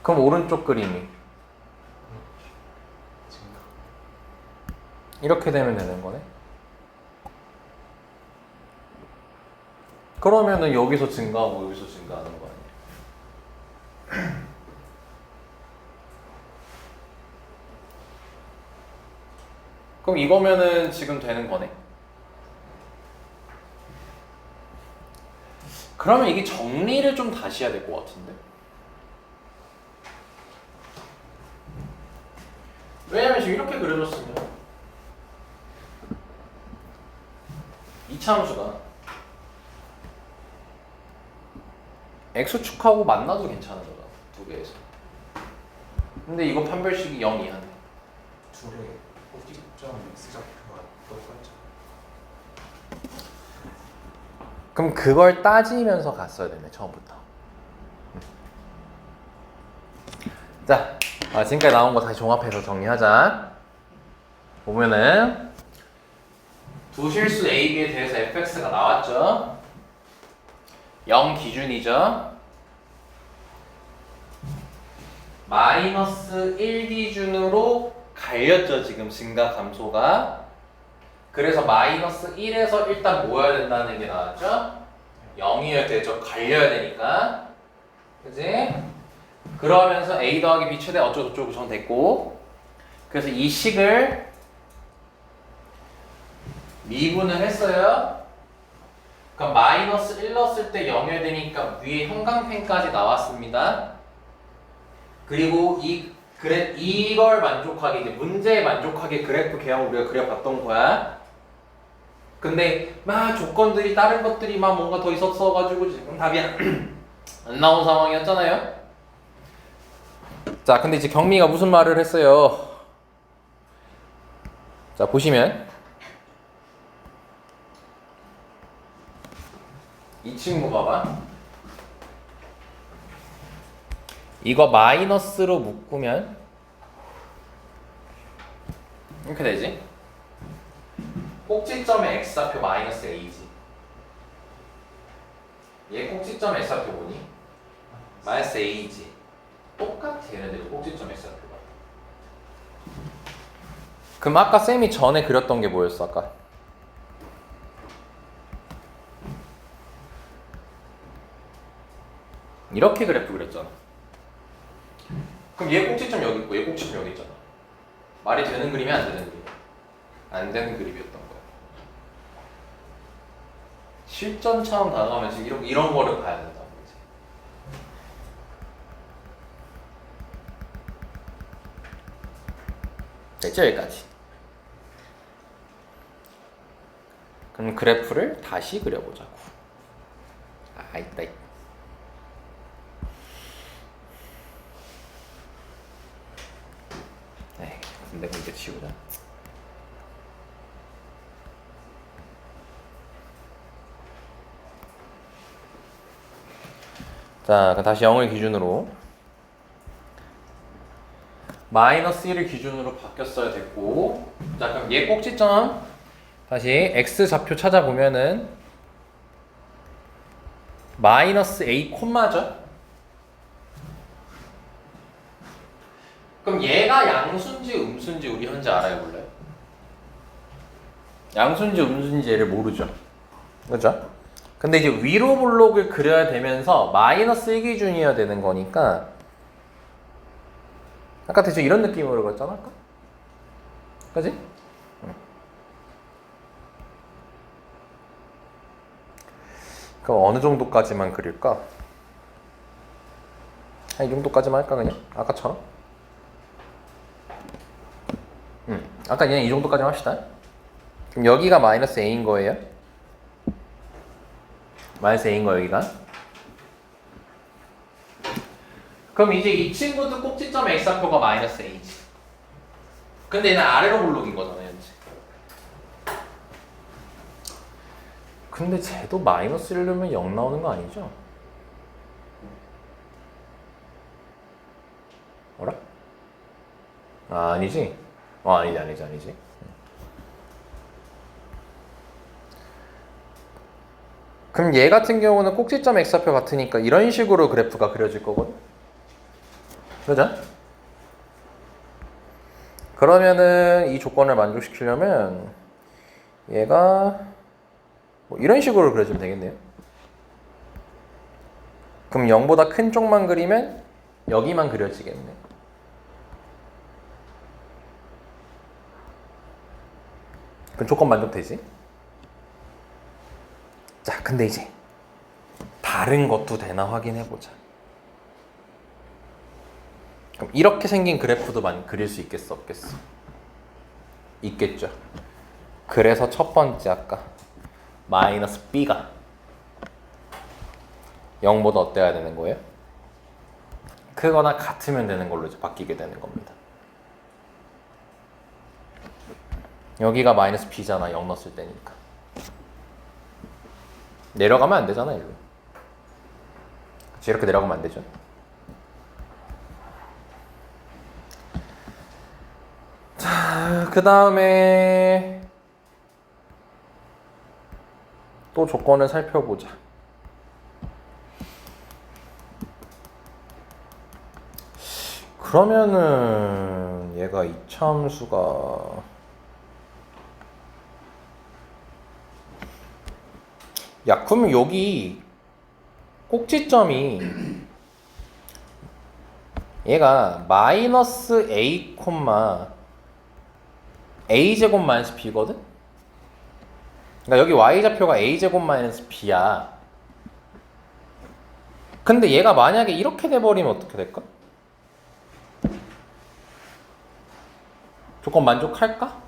그럼 오른쪽 그림이 증가. 이렇게 되면 되는 거네. 그러면은 여기서 증가하고 여기서 증가하는 거 아니야? 그럼 이거면은 지금 되는 거네. 그러면 이게 정리를 좀 다시 해야 될 것 같은데. 왜냐면 지금 이렇게 그려졌으면 이차함수가 x축하고 만나도 괜찮은 거잖아. 두 개에서. 근데 이거 판별식이 0이야. 둘의 꼭지점 X좌표가 똑같죠. 그럼 그걸 따지면서 갔어야 되네 처음부터. 자, 지금까지 나온 거 다시 종합해서 정리하자. 보면은 두 실수 A, B에 대해서 fx가 나왔죠. 0 기준이죠. 마이너스 1 기준으로 갈렸죠 지금 증가 감소가. 그래서 마이너스 1에서 일단 모여야 된다는 게 나왔죠. 0이어야 되죠. 갈려야 되니까. 그지? 그러면서 A 더하기 B 최대 어쩌고저쩌고 전 됐고. 그래서 이 식을 미분을 했어요. 그럼 마이너스 1 넣었을 때 0이어야 되니까 위에 형광펜까지 나왔습니다. 그리고 이걸 만족하게, 이제 문제에 만족하게 그래프 개형을 우리가 그려봤던 거야. 근데 막 조건들이 다른 것들이 막 뭔가 더 있었어가지고 지금 답이 안 나온 상황이었잖아요. 자, 근데 이제 경미가 무슨 말을 했어요? 자, 보시면 이 친구 봐봐. 이거 마이너스로 묶으면 이렇게 되지? 꼭지점의 x좌표 마이너스 a지. 얘 꼭지점의 x좌표 뭐니? 마이너스 a지. 똑같아 얘네들 꼭지점 x좌표가. 그럼 아까 쌤이 전에 그렸던 게 뭐였어 아까? 이렇게 그래프 그렸잖아. 그럼 얘 꼭지점 여기 있고 얘 꼭지점 여기 있잖아. 말이 되는 그림이 안 되는 그림? 안 되는 그림이었던 거야. 실전처럼 다가가면서 이런 거를 봐야 된다는 거지. 됐죠 여기까지. 그럼 그래프를 다시 그려보자고. 있다. 근데 문제 치우자. 자, 그럼 다시 0을 기준으로 마이너스 1을 기준으로 바뀌었어야 됐고. 자, 그럼 얘 꼭지점 다시 x 좌표 찾아보면은 마이너스 a 콤마죠. 그럼 얘가 양수인지 음수인지 우리 현재 알아볼래요? 양수인지 음수인지 얘를 모르죠. 그죠? 근데 이제 위로 블록을 그려야 되면서 마이너스 1 기준이어야 되는 거니까 아까 대충 이런 느낌으로 그렸잖아 아까? 그지? 응. 그럼 어느 정도까지만 그릴까? 한 이 정도까지만 할까 그냥? 아까처럼? 아까 그냥 이 정도까지만 합시다. 그럼 여기가 마이너스 a인 거예요? 마이너스 a인 거 여기가? 그럼 이제 이 친구도 꼭지점 x좌표가 마이너스 a지. 근데 얘는 아래로 블록인 거잖아요 현재. 근데 쟤도 마이너스 1 넣으면 0 나오는 거 아니죠? 뭐라? 아니지? 아니지. 그럼 얘 같은 경우는 꼭지점 x좌표 같으니까 이런 식으로 그래프가 그려질 거거든? 그죠? 그러면은 이 조건을 만족시키려면 얘가 뭐 이런 식으로 그려주면 되겠네요. 그럼 0보다 큰 쪽만 그리면 여기만 그려지겠네. 그럼 조건 만족되지? 자, 근데 이제 다른 것도 되나 확인해보자. 그럼 이렇게 생긴 그래프도 그릴 수 있겠어, 없겠어? 있겠죠. 그래서 첫 번째 아까 마이너스 b가 0보다 어때야 되는 거예요? 크거나 같으면 되는 걸로 이제 바뀌게 되는 겁니다. 여기가 마이너스 b잖아. 0 넣었을 때니까. 내려가면 안 되잖아, 일로. 그치, 이렇게 내려가면 안 되죠. 자, 그 다음에 또 조건을 살펴보자. 그러면은 얘가 이차함수가 야, 그러면 여기 꼭지점이 얘가 마이너스 a 콤마 a 제곱 마이너스 b거든? 그러니까 여기 y좌표가 a 제곱 마이너스 b야. 근데 얘가 만약에 이렇게 돼버리면 어떻게 될까? 조건 만족할까?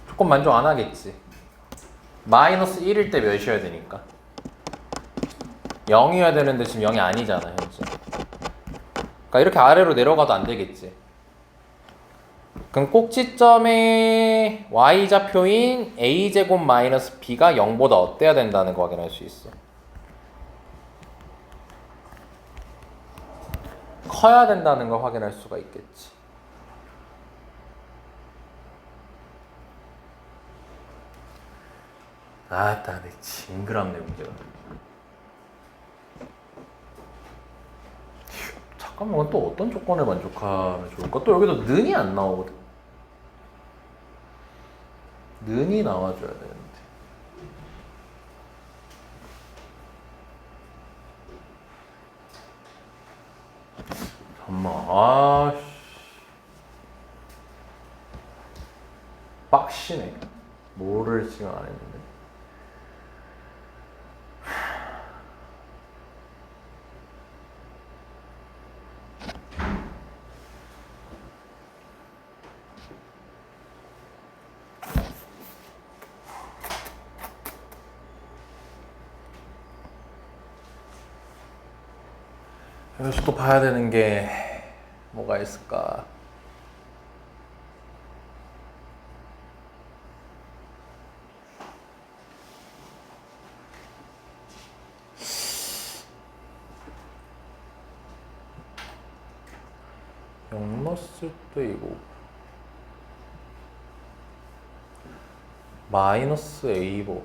조건 만족 안 하겠지. 마이너스 1일 때 몇이어야 되니까 0이어야 되는데 지금 0이 아니잖아 현재. 그러니까 이렇게 아래로 내려가도 안 되겠지. 그럼 꼭지점의 y좌표인 a제곱 마이너스 b가 0보다 어때야 된다는 거 확인할 수 있어. 커야 된다는 걸 확인할 수가 있겠지. 아따, 내 징그럽네 문제가. 잠깐만, 또 어떤 조건을 만족하면 좋을까? 또 여기도 는이 안 나오거든. 는이 나와줘야 되는데. 잠깐만, 아씨, 빡시네. 뭐를 지금 안 했는데. 여기서 또 봐야 되는 게 뭐가 있을까? 영 넣었을 때 이거 마이너스 a 범위.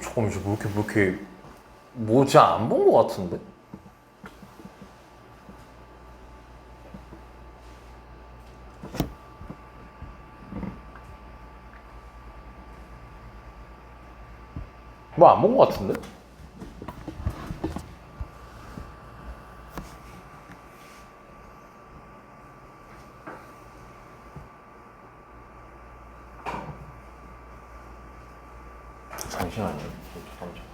잠깐만, 이거 뭐 이렇게 뭐지 안 본 것 같은데? 뭐 안 본 것 같은데? 잠시만요. 잠깐만.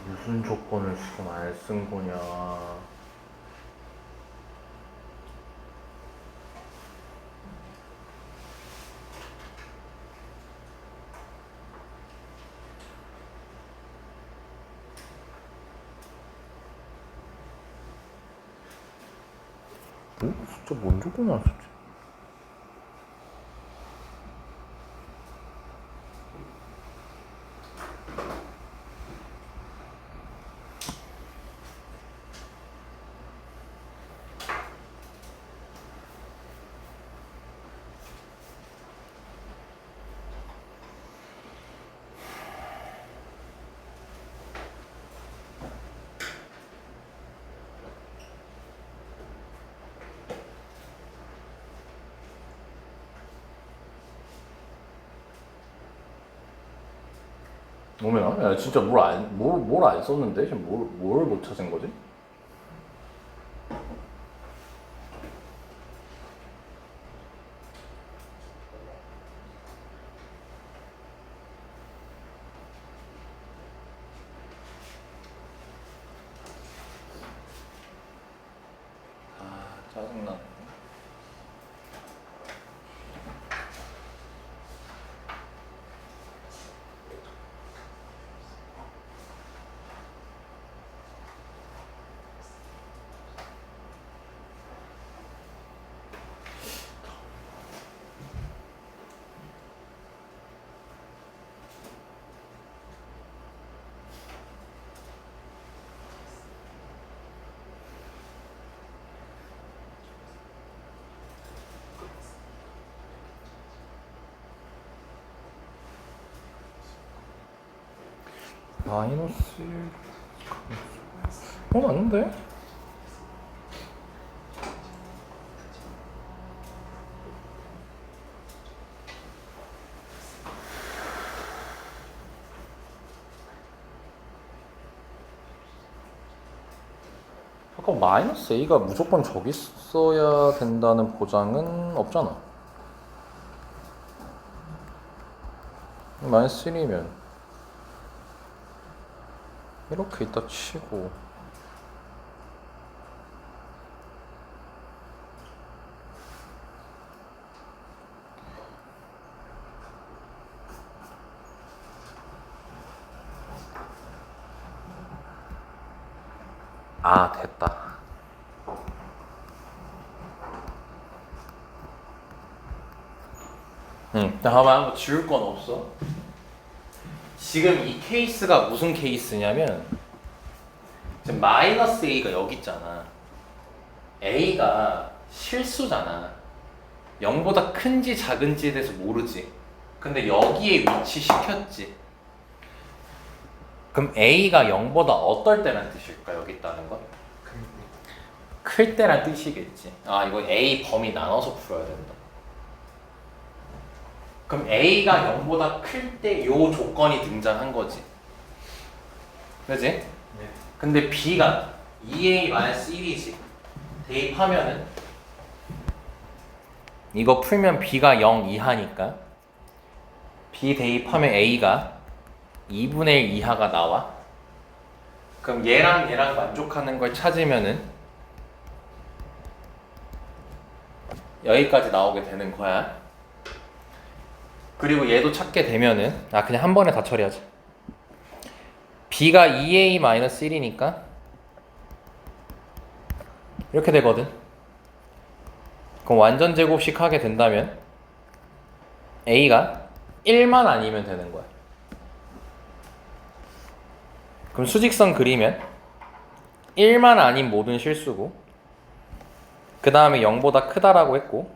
무슨 조건을 지금 안 쓴 거냐? 진짜 뭔 조건을 안 썼지? 뭐면? 야, 진짜 뭘 안 썼는데? 지금 뭘 못 찾은 거지? 짜증나. 마이너스 맞는데? 아까 마이너스 A가 무조건 저기 써야 된다는 보장은 없잖아. 마이너스 1이면 이렇게 있다 치고 아 됐다. 잠깐만 뭐 지울 건 없어. 지금 이 케이스가 무슨 케이스냐면 지금 마이너스 A가 여기 있잖아. A가 실수잖아. 0보다 큰지 작은지에 대해서 모르지. 근데 여기에 위치시켰지. 그럼 A가 0보다 어떨 때란 뜻일까? 여기 있다는 건? 클 때란 뜻이겠지. 아 이거 A 범위 나눠서 풀어야 된다. 그럼 A가 0보다 클 때 요 조건이 등장한 거지. 그지? 네. 근데 B가 2A-1이지. 대입하면은 이거 풀면 B가 0 이하니까 B 대입하면 A가 2분의 1 이하가 나와. 그럼 얘랑 만족하는 걸 찾으면은 여기까지 나오게 되는 거야. 그리고 얘도 찾게 되면은 그냥 한 번에 다 처리하자. B가 2A-1이니까 이렇게 되거든. 그럼 완전 제곱식 하게 된다면 A가 1만 아니면 되는 거야. 그럼 수직선 그리면 1만 아닌 모든 실수고, 그 다음에 0보다 크다라고 했고,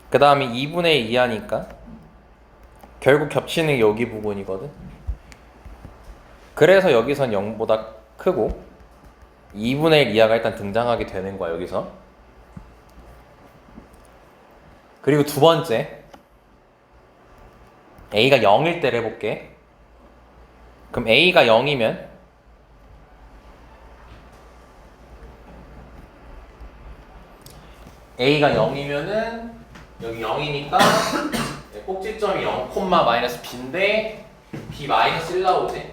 그 다음에 2분의 1 이하니까 결국 겹치는 게 여기 부분이거든. 그래서 여기선 0보다 크고 2분의 1 이하가 일단 등장하게 되는 거야 여기서. 그리고 두 번째 A가 0일 때를 해볼게. 그럼 A가 0이면 A가 0이면은 여기 0이니까 꼭지점이 0,-B인데 B-1 나오지?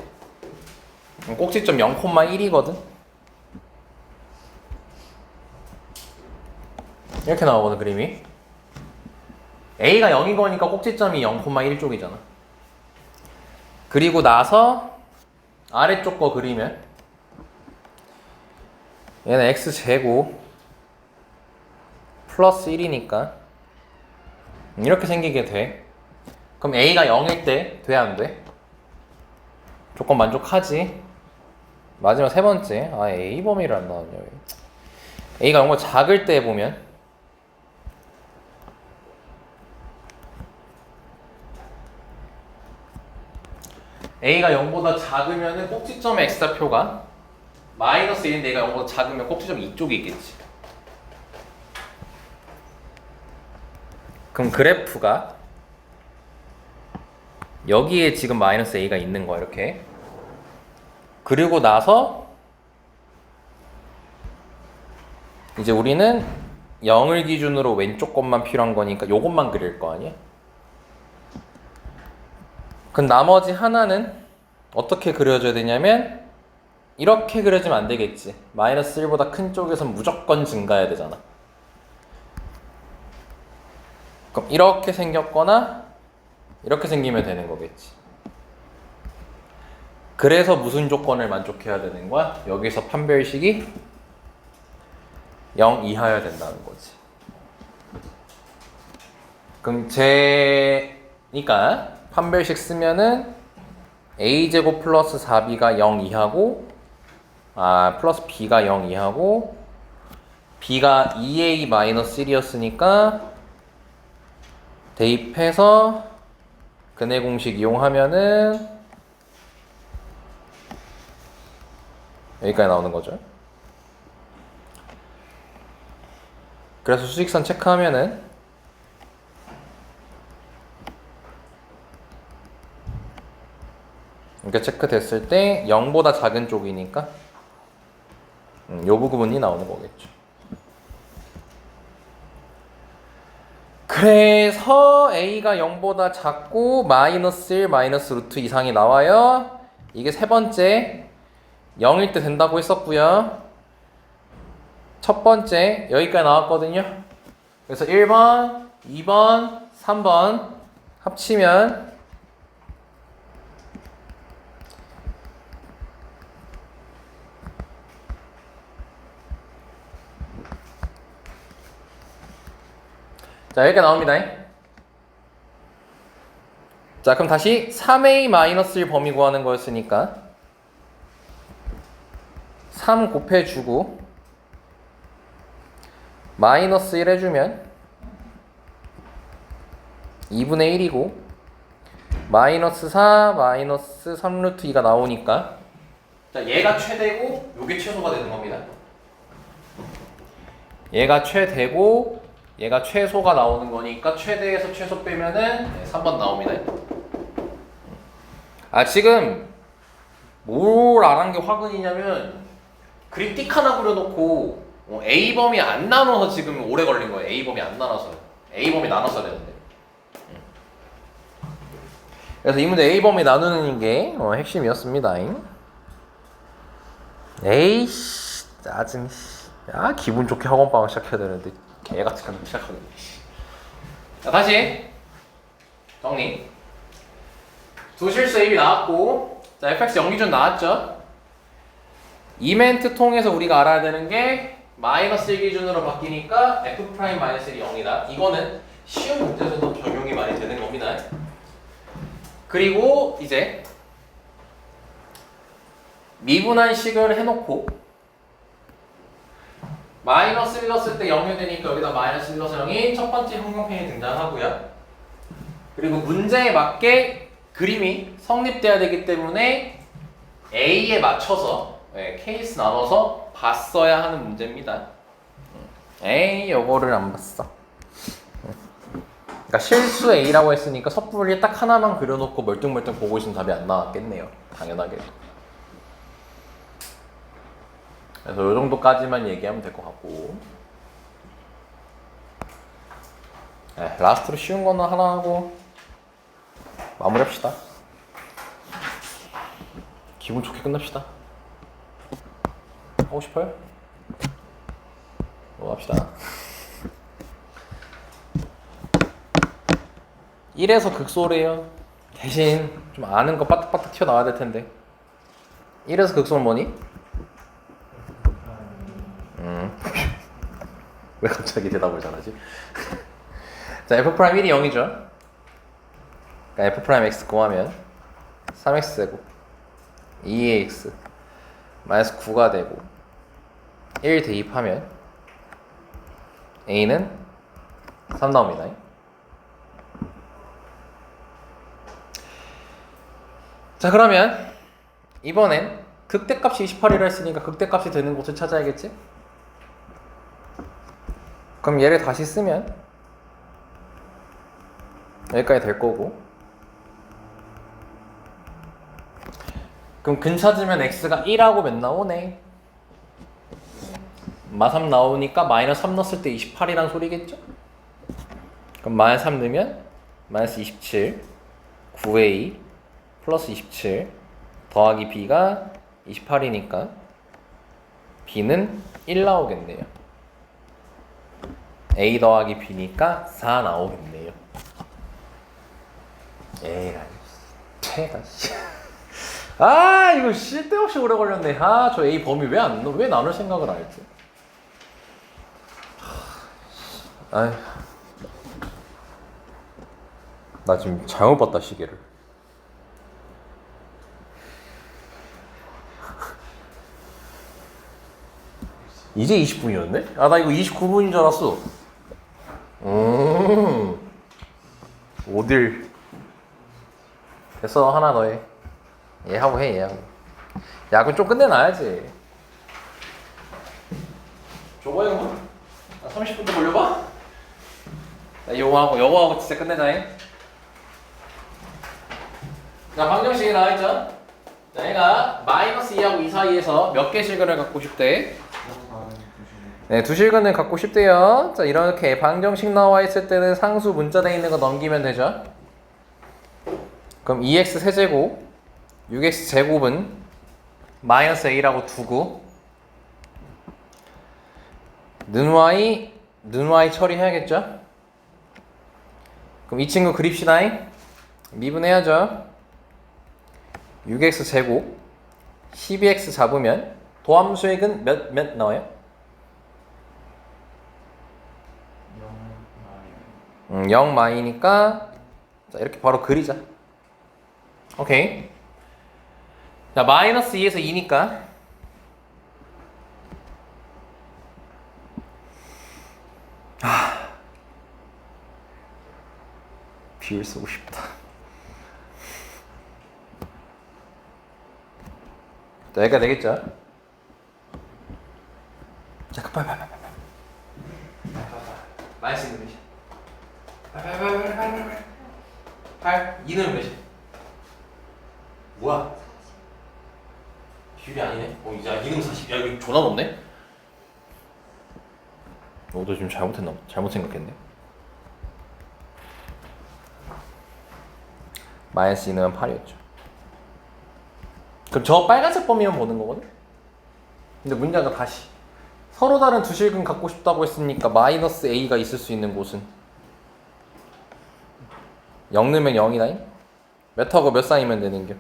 그럼 꼭지점 0,1이거든? 이렇게 나오거든 그림이. A가 0인 거니까 꼭지점이 0,1 쪽이잖아. 그리고 나서 아래쪽 거 그리면 얘는 x제곱 플러스 1이니까 이렇게 생기게 돼. 그럼 A가 0일 때 돼 안 돼? 조건 만족하지. 마지막 세 번째 A 범위를 안 나왔냐 왜. A가 0보다 작을 때 보면 A가 0보다 작으면 꼭지점의 x좌표가 마이너스 1인데 A가 0보다 작으면 꼭지점 이쪽에 있겠지. 그럼 그래프가 여기에 지금 마이너스 a가 있는 거야 이렇게. 그리고 나서 이제 우리는 0을 기준으로 왼쪽 것만 필요한 거니까 요것만 그릴 거 아니야? 그럼 나머지 하나는 어떻게 그려줘야 되냐면 이렇게 그려지면 안 되겠지. 마이너스 1보다 큰 쪽에선 무조건 증가해야 되잖아. 그럼 이렇게 생겼거나 이렇게 생기면 되는 거겠지. 그래서 무슨 조건을 만족해야 되는 거야? 여기서 판별식이 0 이하여야 된다는 거지. 그럼 그러니까 판별식 쓰면은 a제곱 플러스 4b가 0 이하고 플러스 b가 0 이하고 b가 2a 마이너스 1이었으니까 대입해서 근해 공식 이용하면은 여기까지 나오는 거죠. 그래서 수직선 체크하면은 이렇게 체크됐을 때 0보다 작은 쪽이니까 요 부분이 나오는 거겠죠. 그래서 a가 0보다 작고 마이너스 1, 마이너스 루트 이상이 나와요. 이게 세 번째 0일 때 된다고 했었고요. 첫 번째 여기까지 나왔거든요. 그래서 1번, 2번, 3번 합치면 자 여기까지 나옵니다. 자 그럼 다시 3a-1 범위 구하는 거였으니까 3 곱해주고 마이너스 1 해주면 2분의 1이고 마이너스 4 마이너스 3루트 2가 나오니까 자 얘가 최대고 요게 최소가 되는 겁니다. 얘가 최대고 얘가 최소가 나오는 거니까 최대에서 최소 빼면은 3번 나옵니다. 지금 뭘 안 한 게 화근이냐면 그림 띡 하나 그려놓고 A범위 안 나눠서 지금 오래 걸린 거예요. A범위 안 나눠서. A범위 나눠서 되는데. 그래서 이 문제 A범위 나누는 게 핵심이었습니다. 에이씨 짜증. 기분 좋게 학원방을 시작해야 되는데 개같이 가면 시작하겠네. 자 다시 정리. 두 실수 A, B 나왔고 자 fx 0기준 나왔죠. 이 멘트 통해서 우리가 알아야 되는 게 마이너스 1 기준으로 바뀌니까 f 프라임 마이너스 1이 0이다. 이거는 쉬운 문제에서도 적용이 많이 되는 겁니다. 그리고 이제 미분한식을 해놓고 마이너스 1 넣었을 때 0이 되니까 여기다 마이너스 1 넣어서 0이 첫 번째 형광펜이 등장하고요. 그리고 문제에 맞게 그림이 성립돼야 되기 때문에 A에 맞춰서 케이스 나눠서 봤어야 하는 문제입니다. 에이 요거를 안 봤어. 그러니까 실수 A라고 했으니까 섣불리 딱 하나만 그려놓고 멀뚱멀뚱 보고 있으면 답이 안 나왔겠네요. 당연하게. 그래서 요 정도까지만 얘기하면 될 것 같고 라스트로 쉬운 거는 하나 하고 마무리합시다. 기분 좋게 끝납시다. 하고 싶어요? 합시다. 1에서 극소래요. 대신 좀 아는 거 빠딱빠딱 튀어나와야 될 텐데 1에서 극소는 뭐니? 왜 갑자기 대답을 잘하지? 자, f 프라임 1이 0이죠. 그러니까 f 프라임 x 구하면 3x 되고 2ax 마이너스 9가 되고 1 대입하면 a는 3 나옵니다. 자, 그러면 이번엔 극대값이 28이라 했으니까 극대값이 되는 곳을 찾아야겠지? 그럼 얘를 다시 쓰면 여기까지 될 거고 그럼 근 찾으면 x가 1하고 몇 나오네? 마3 나오니까 마이너스 3 넣었을 때 28이란 소리겠죠? 그럼 마이너스 3 넣으면 마이너스 27 9a 플러스 27 더하기 b가 28이니까 b는 1 나오겠네요. a 더하기 b니까 4 나오겠네요. 에라이 패가 아 이거 쓸데없이 오래 걸렸네. 아 저 a 범위 왜 나눌 생각을 안 했지? 아휴 나 지금 잘못 봤다 시계를. 이제 20분이었네? 아 나 이거 29분인 줄 알았어. 오딜 됐어. 하나 더 해. 얘하고 해 얘하고. 야 그럼 좀 끝내놔야지. 저거 해 그럼? 나 30분 더 걸려봐? 나 요거하고 진짜 끝내자. 자 방정식이 나와있죠? 자 얘가 마이너스 2하고 2 사이에서 몇 개 실근을 갖고 싶대? 네, 두 실근을 갖고 싶대요. 자 이렇게 방정식 나와있을 때는 상수 문자되어 있는 거 넘기면 되죠. 그럼 2x 세제곱 6x 제곱은 마이너스 a라고 두고 는 y 처리해야겠죠? 그럼 이 친구 그립시다. 미분해야죠. 6x 제곱 12x 잡으면 도함수액은 몇 나와요? 0 마이니까 자 이렇게 바로 그리자. 오케이. 자 마이너스 2에서 2니까 비율 쓰고 싶다. 자 여기가 되겠죠? 자 빨리 마이너스 2는 몇이야? 빨리 8 2는 몇이야? 뭐야? 비율이 아니네? 야 2는 40. 야 이거 존나 높네? 너 지금 잘못 생각했네. 마이너스 2는 8이었죠. 그럼 저 빨간색 범위만 보는 거거든? 근데 문제가 다시 서로 다른 두 실근 갖고 싶다고 했으니까 마이너스 a가 있을 수 있는 곳은 0 넣으면 0이다. 몇 하고 몇 사이면 되는겨?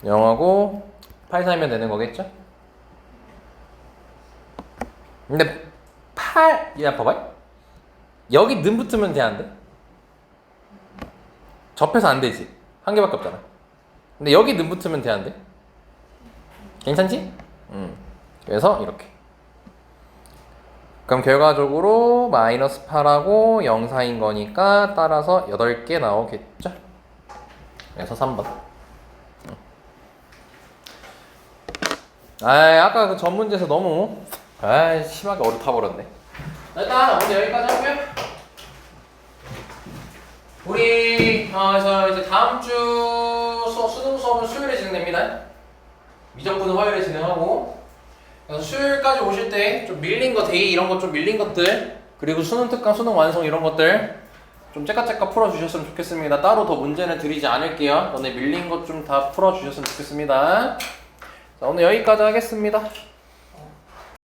0하고 8 사이면 되는 거겠죠? 근데 8, 봐봐. 여기 는 붙으면 돼, 안 돼? 접해서 안 되지. 한 개밖에 없잖아. 근데 여기 는 붙으면 돼, 안 돼? 괜찮지? 그래서 이렇게. 그럼 결과적으로 마이너스 8하고 0 사이인 거니까 따라서 8개 나오겠죠? 그래서 3번. 아까 그 전 문제에서 너무 심하게 어렵다 버렸네. 일단 오늘 여기까지 하고요. 우리 그래서 이제 다음 주 수능 수업은 수요일에 진행됩니다. 미적분은 화요일에 진행하고. 그래서 수요일까지 오실 때 좀 밀린 거 데이 이런 거 좀 밀린 것들 그리고 수능 특강 수능 완성 이런 것들 좀 째까째까 풀어주셨으면 좋겠습니다. 따로 더 문제는 드리지 않을게요. 너네 밀린 것 좀 다 풀어주셨으면 좋겠습니다. 자 오늘 여기까지 하겠습니다.